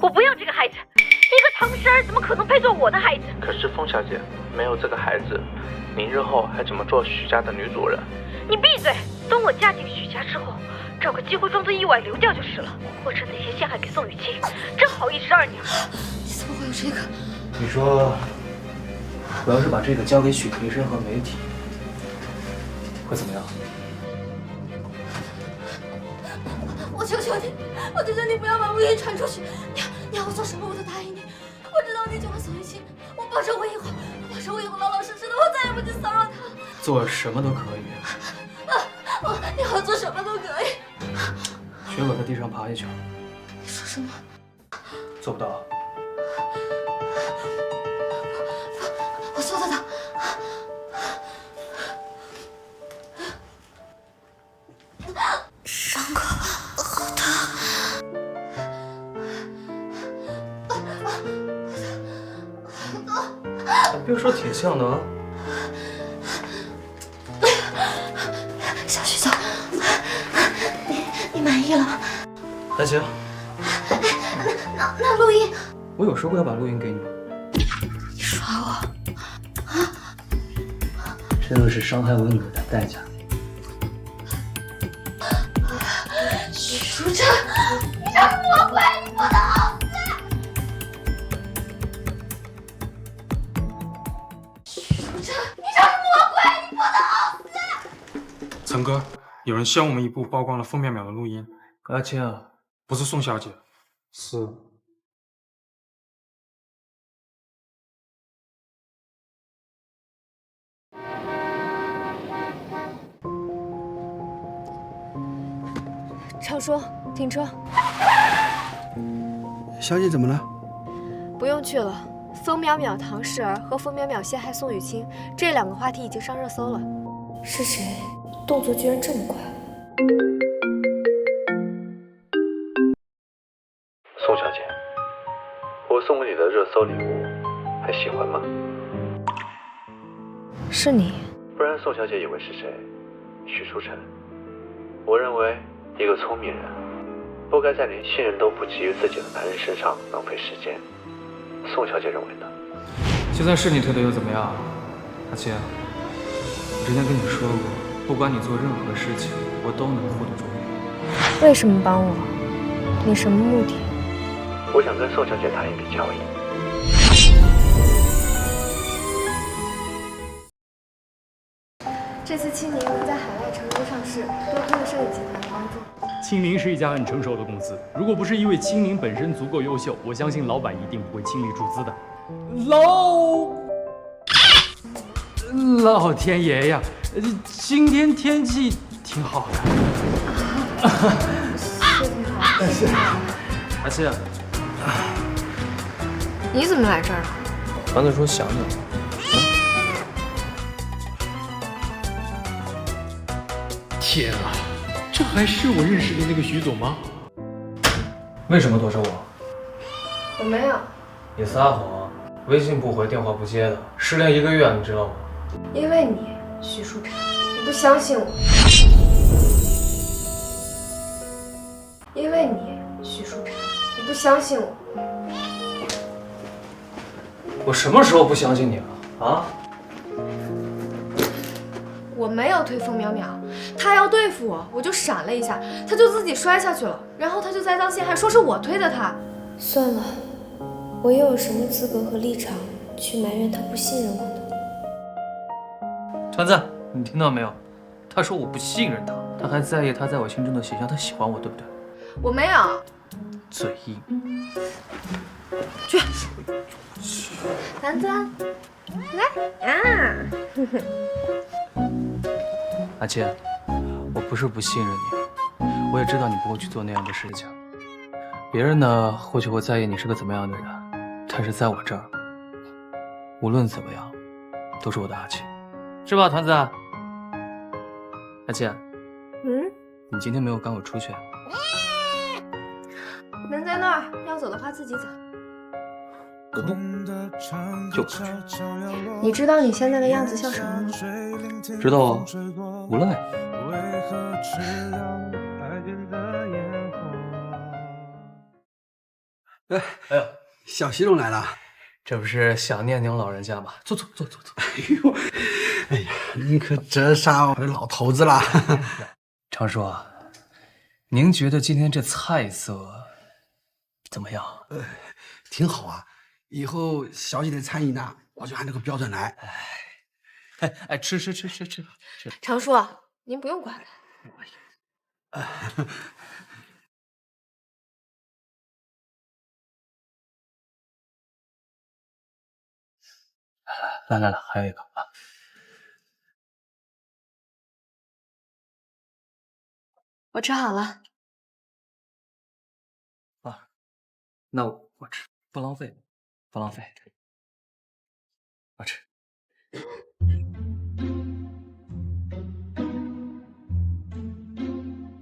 我不要这个孩子，一个唐氏儿怎么可能配做我的孩子？可是凤小姐，没有这个孩子，您日后还怎么做许家的女主人？你闭嘴！等我嫁进许家之后，找个机会装作意外流掉就是了，或者哪天陷害给宋雨清，正好一石二鸟。你怎么会有这个？你说，我要是把这个交给许培生和媒体，会怎么样？我求求你，我求求你不要把录音传出去！你要我做什么我都答应你。我知道你救了宋雨清，我保证我以后老老实实的，我再也不去骚扰他。做什么都可以。你要做什么都可以。学我在地上爬一圈。你说什么？做不到。我做得到。伤口好疼。别说挺像的啊。小徐总，你满意了吗？还行。那录音，我有说过要把录音给你吗？你耍我？这都是伤害我女儿的代价。许书成，你这魔鬼，你不能好死！许书成，你这魔鬼，你不能好死！陈哥，有人先我们一步曝光了凤淼淼的录音。阿青啊，不是宋小姐，是。常叔，停车。小姐怎么了？不用去了。风淼淼、唐氏儿和风淼淼陷害宋雨清这两个话题已经上热搜了。是谁？动作居然这么快！宋小姐，我送给你的热搜礼物还喜欢吗？是你？不然宋小姐以为是谁？许书成。我认为一个聪明人不该在连信任都不及于自己的男人身上浪费时间。宋小姐认为呢？就算是你推的又怎么样？阿青，我之前跟你说过，不管你做任何事情，我都能护得住你。为什么帮我？你什么目的？我想跟宋小姐谈一笔交易。这次青柠能在海外成功上市，多亏了摄影集团的帮助。青柠是一家很成熟的公司，如果不是因为青柠本身足够优秀，我相信老板一定不会倾力注资的。老天爷呀，今天天气挺好的。是挺好。阿七，你怎么来这儿了？刚才说想你了。天啊，这还是我认识的那个徐总吗？为什么躲着我？我没有，你撒谎，微信不回，电话不接的，失联1个月，你知道吗？因为你，徐书晨，你不相信我。因为你，徐书晨，你不相信我。我什么时候不相信你了？啊？我没有推风淼淼，他要对付我，我就闪了一下，他就自己摔下去了，然后他就栽赃陷害，说是我推的他。算了，我又有什么资格和立场去埋怨他不信任我呢？团子，你听到没有？他说我不信任他，他还在意他在我心中的形象，他喜欢我，对不对？我没有。嘴硬。去。团子，来啊！阿倩，我不是不信任你，我也知道你不会去做那样的事情。别人呢，或许会在意你是个怎么样的人，但是在我这儿，无论怎么样，都是我的阿倩，是吧，团子？阿倩，你今天没有赶我出去？门在那儿，要走的话自己走。不动，就不去。你知道你现在的样子像什么吗？知道啊，无赖。哎呦，小徐总来了，这不是想念您老人家吗？坐。哎呀，你可折杀我的老头子了。常叔啊，您觉得今天这菜色怎么样？挺好啊。以后小姐的餐饮呢，我就按这个标准来。哎，吃。常叔，您不用管他。来，还有一个啊。我吃好了。啊，那我吃，不浪费。我吃。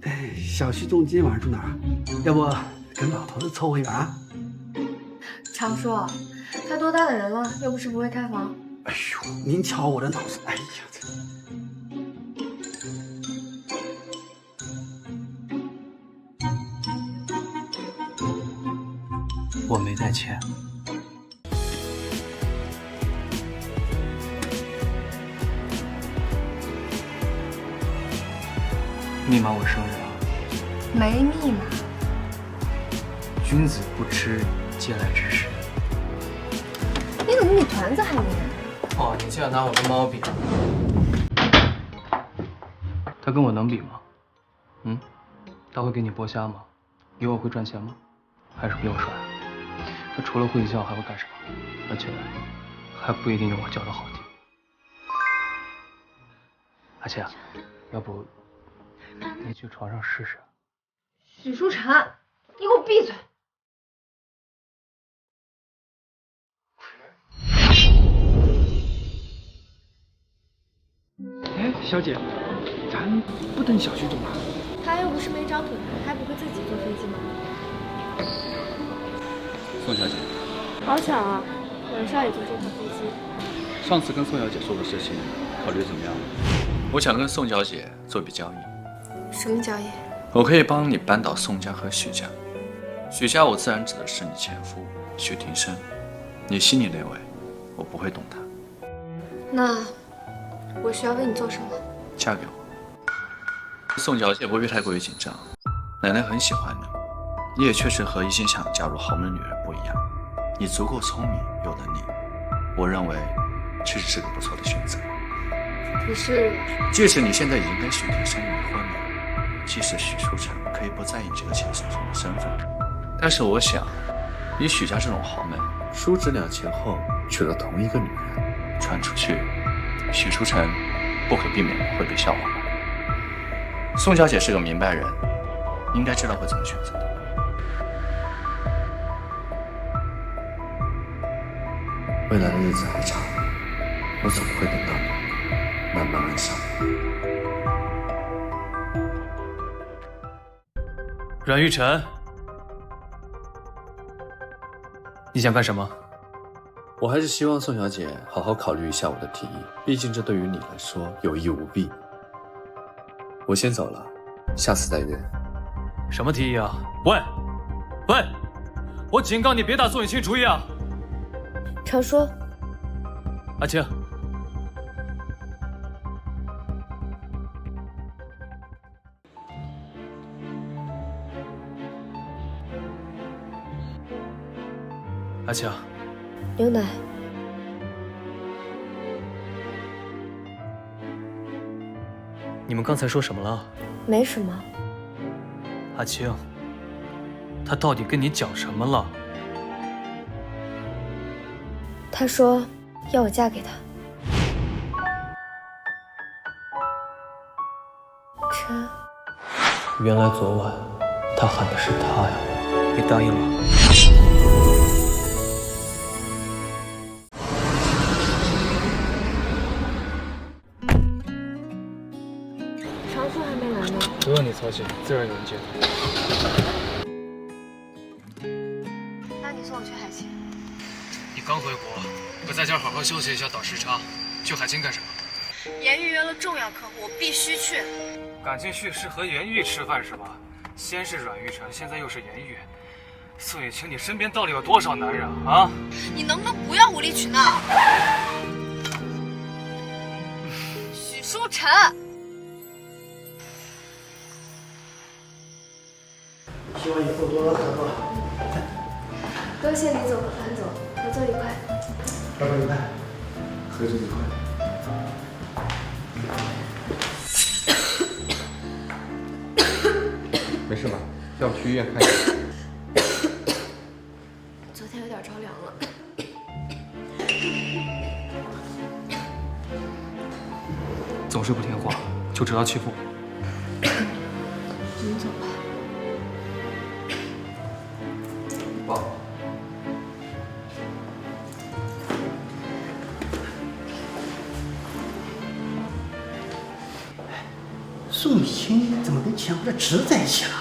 哎，小徐总今天晚上住哪儿？要不跟老头子凑合一个啊？常叔，他多大的人了，又不是不会开房。哎呦，您瞧我的脑子，哎呀，我没带钱。密码我生日啊。没密码。君子不吃嗟来之食。你怎么比团子还黏？哦，你竟然拿我跟猫比？他跟我能比吗？他会给你剥虾吗？比我会赚钱吗？还是比我帅？他除了会叫还会干什么？而且还不一定有我叫的好听。阿倩，要不你去床上试试？许书晨，你给我闭嘴！哎，小姐，咱不等小徐总啊？他又不是没长腿，还不会自己坐飞机吗？宋小姐，好巧啊，晚上也坐这趟飞机。上次跟宋小姐说的事情，考虑怎么样了？我想跟宋小姐做笔交易。什么交易？我可以帮你扳倒宋家和许家。许家我自然指的是你前夫许庭生，你心里那位，我不会动他。那我需要为你做什么？嫁给我。宋小姐不必太过于紧张，奶奶很喜欢你，你也确实和一心想嫁入豪门的女人不一样，你足够聪明有能力，我认为确实是个不错的选择。可是，即使你现在已经跟许庭生离婚了，即使许书晨可以不在意这个钱手中的身份，但是我想，以许家这种豪门，叔侄俩前后娶了同一个女人，传出去，许书晨不可避免会被笑话吧。宋小姐是个明白人，应该知道会怎么选择的。未来的日子还长，我总会等到你慢慢爱上。阮玉晨，你想干什么？我还是希望宋小姐好好考虑一下我的提议，毕竟这对于你来说有益无弊。我先走了，下次再约。什么提议啊？喂，我警告你别打宋雨清主意啊！常说，阿青，阿青，牛奶。你们刚才说什么了？没什么。阿青，他到底跟你讲什么了？他说要我嫁给他。陈，原来昨晚他喊的是他呀！你答应了？常叔还没来呢。不用你操心，自然有人接他。那你送我去海清。你刚回国，不在家好好休息一下，倒时差，去海清干什么？严预约了重要客户，我必须去。赶进去是和严玉吃饭是吧？先是阮玉成，现在又是严玉。宋雨晴，你身边到底有多少男人啊？你能不能不要无理取闹？许书晨，希望以后多多合作。多谢李总和樊总，合作愉快。合作愉快，合作愉快。没事吧？要不去医院看一下？昨天有点着凉了。总是不听话，就知道欺负。你走吧。爸。宋雨清怎么跟前夫的侄子在一起了？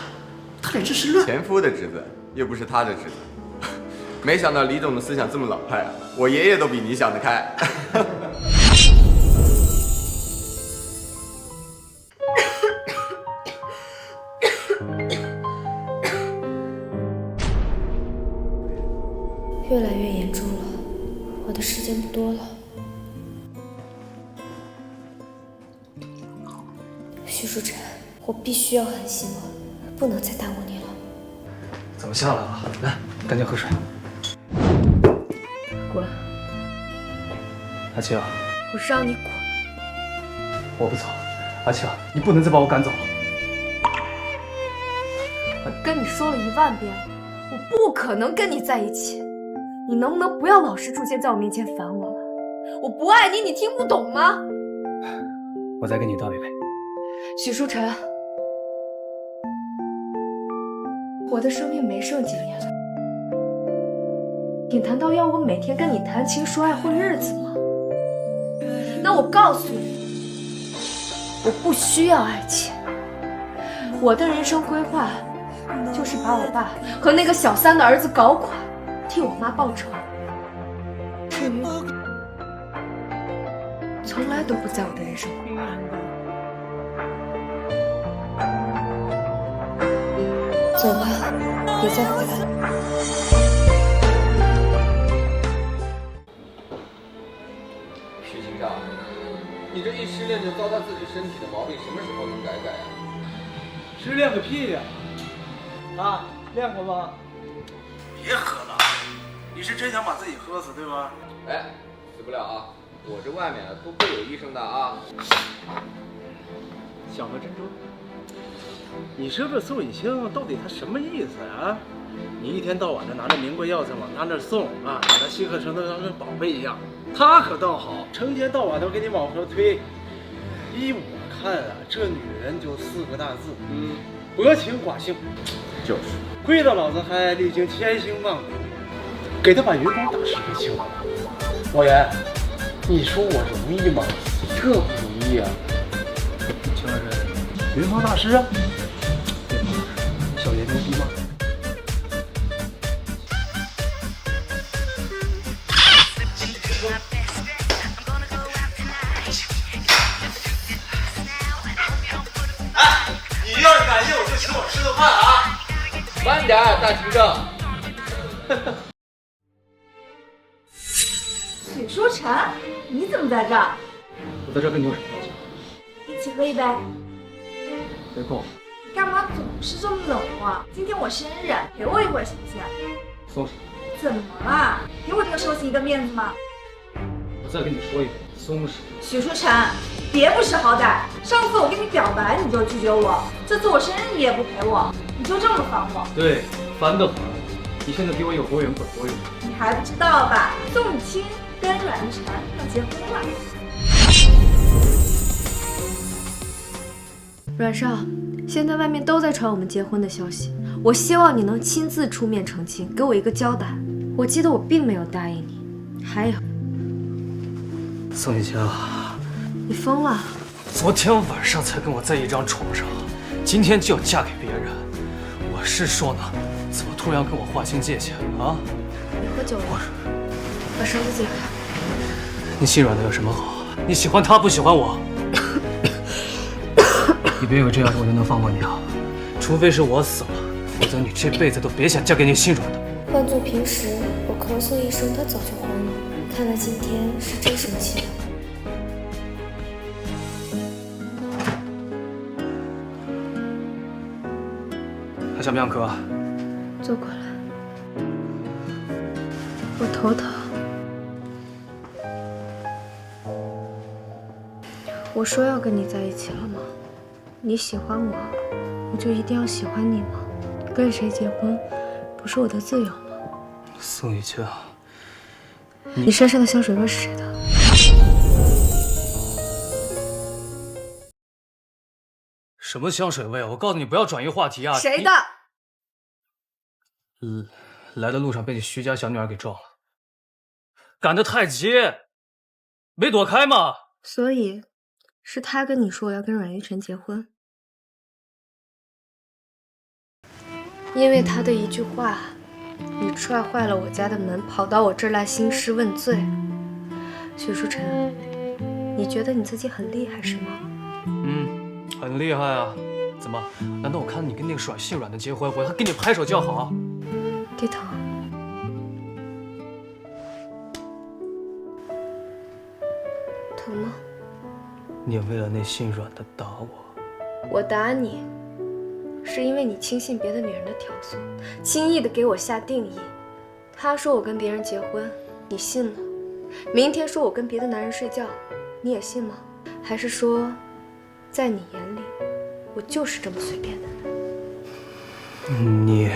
他俩这是乱。前夫的侄子，又不是他的侄子。没想到李总的思想这么老派啊！我爷爷都比你想得开。越来越严重了，我的时间不多了。徐书晨，我必须要狠心了，不能再耽误你了。怎么下来了？来，赶紧喝水。滚！阿青，我是让你滚。我不走。阿青，你不能再把我赶走了。我跟你说了10000遍，我不可能跟你在一起。你能不能不要老是出现在我面前烦我了？我不爱你，你听不懂吗？我再跟你道一遍。许书晨，我的生命没剩几年了，你难道要我每天跟你谈情说爱混日子吗？那我告诉你，我不需要爱情。我的人生规划就是把我爸和那个小三的儿子搞垮，替我妈报仇。至于你，从来都不在我的人生规划。走吧，别再回来了。许清照，你这一失恋就糟蹋自己身体的毛病，什么时候能改改啊？失恋个屁呀！啊，练过吗？别喝了，你是真想把自己喝死对吧？哎，死不了啊！我这外面都会有医生的啊。小何珍珠。你说这宋雨清到底他什么意思啊？你一天到晚的拿着名贵药材往他那送啊，把他稀客成得像跟宝贝一样。他可倒好，成天到晚都给你往后推。依我看啊，这女人就4个大字，薄情寡性。就是，亏得老子还历经千辛万苦，给他把云峰大师给请了。老袁，你说我容易吗？这不容易啊。请了谁？云峰大师啊。小严牛逼。吃个饭啊！慢点，大庭正。许书成，你怎么在这儿？我在这跟你有什么关系？一起喝一杯。别够。你干嘛总是这么冷漠？今天我生日，陪我一会儿行不行？松手。怎么了？给我这个寿星一个面子吗？我再跟你说一遍，松手。许书成，别不识好歹！上次我跟你表白你就拒绝我，这次我生日你也不陪我，你就这么烦我？对，烦得很。你现在比我有多远滚多远。你还不知道吧？宋雨清跟阮玉婵要结婚了。阮少，现在外面都在传我们结婚的消息，我希望你能亲自出面澄清，给我一个交代。我记得我并没有答应你。还有，宋雨清，你疯了？昨天晚上才跟我在一张床上，今天就要嫁给别人。我是说呢，怎么突然跟我划清界限啊？你喝酒了？把绳子解开。你心软的有什么好？你喜欢他，不喜欢我。你别以为这样我就能放过你啊！除非是我死了，否则你这辈子都别想嫁给你心软的。换做平时，我咳嗽一声，他早就慌了。看来今天是真生气了。还想不想咳？坐过来。我头疼。我说要跟你在一起了吗？你喜欢我，我就一定要喜欢你吗？跟谁结婚，不是我的自由吗？宋雨清，你身上的香水味是谁的？什么香水味啊！我告诉你，不要转移话题啊！谁的？来的路上被你徐家小女儿给撞了，赶得太急，没躲开吗？所以，是他跟你说要跟阮玉婵结婚。因为他的一句话，你踹坏了我家的门，跑到我这儿来兴师问罪。许书成，你觉得你自己很厉害是吗？很厉害啊！怎么？难道我看你跟那个姓阮的结婚，我还给你拍手叫好？低头。疼吗？你为了那姓阮的打我？我打你。是因为你轻信别的女人的挑唆，轻易的给我下定义。他说我跟别人结婚，你信了；明天说我跟别的男人睡觉，你也信吗？还是说，在你眼里，我就是这么随便的人？你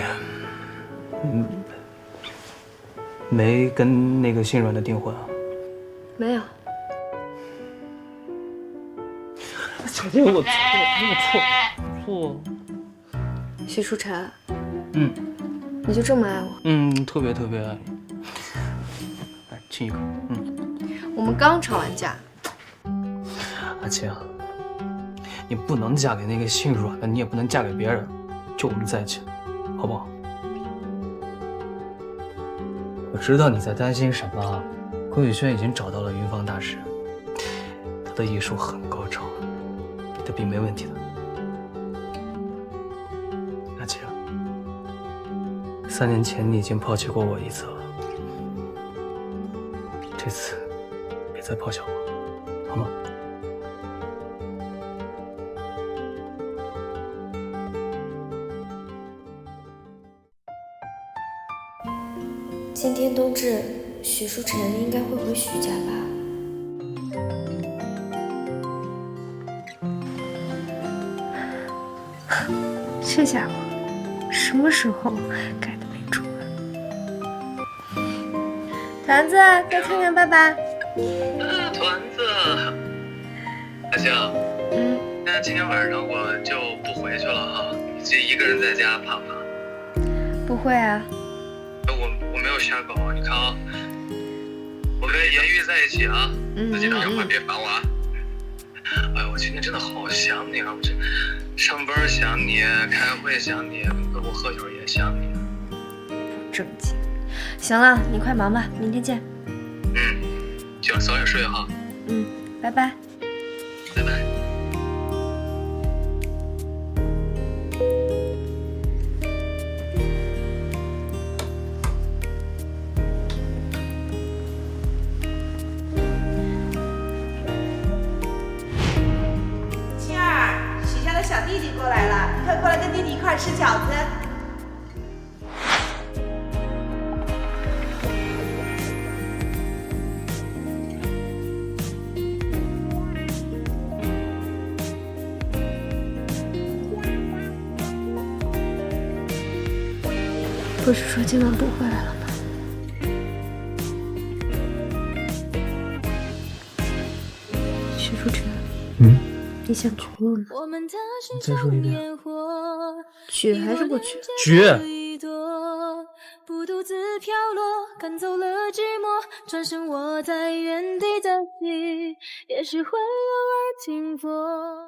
没跟那个姓阮的订婚啊？没有。小姐，我错。许书成，你就这么爱我？特别爱你。来，亲一口。我们刚吵完架。阿青，你不能嫁给那个姓阮的，你也不能嫁给别人，就我们在一起，好不好？我知道你在担心什么。郭宇轩已经找到了云芳大师，他的艺术很高超，你的病没问题的。阿青，3年前你已经抛弃过我一次了，这次别再抛下我，好吗？今天冬至，许书成应该会回许家吧？这家伙什么时候改的没出来？团子，再看看爸爸。团子，阿星，那今天晚上我就不回去了啊，你自己一个人在家怕不怕？不会啊。我没有瞎搞，你看啊，我跟颜玉在一起啊，自己打电话别烦我啊。哎呦，我今天真的好想你啊！我这上班想你，开会想你，跟我喝酒也想你。不正经。行了，你快忙吧，明天见。行，早点睡哈。拜拜。拜拜。弟弟过来了，你快过来跟弟弟一块吃饺子。不是说今晚不回来了吗？徐书晨，你想娶我吗？你再说一遍。娶还是不娶？娶。不独自飘落，赶走了寂寞，转身我在原地的心，也许会偶尔停泊。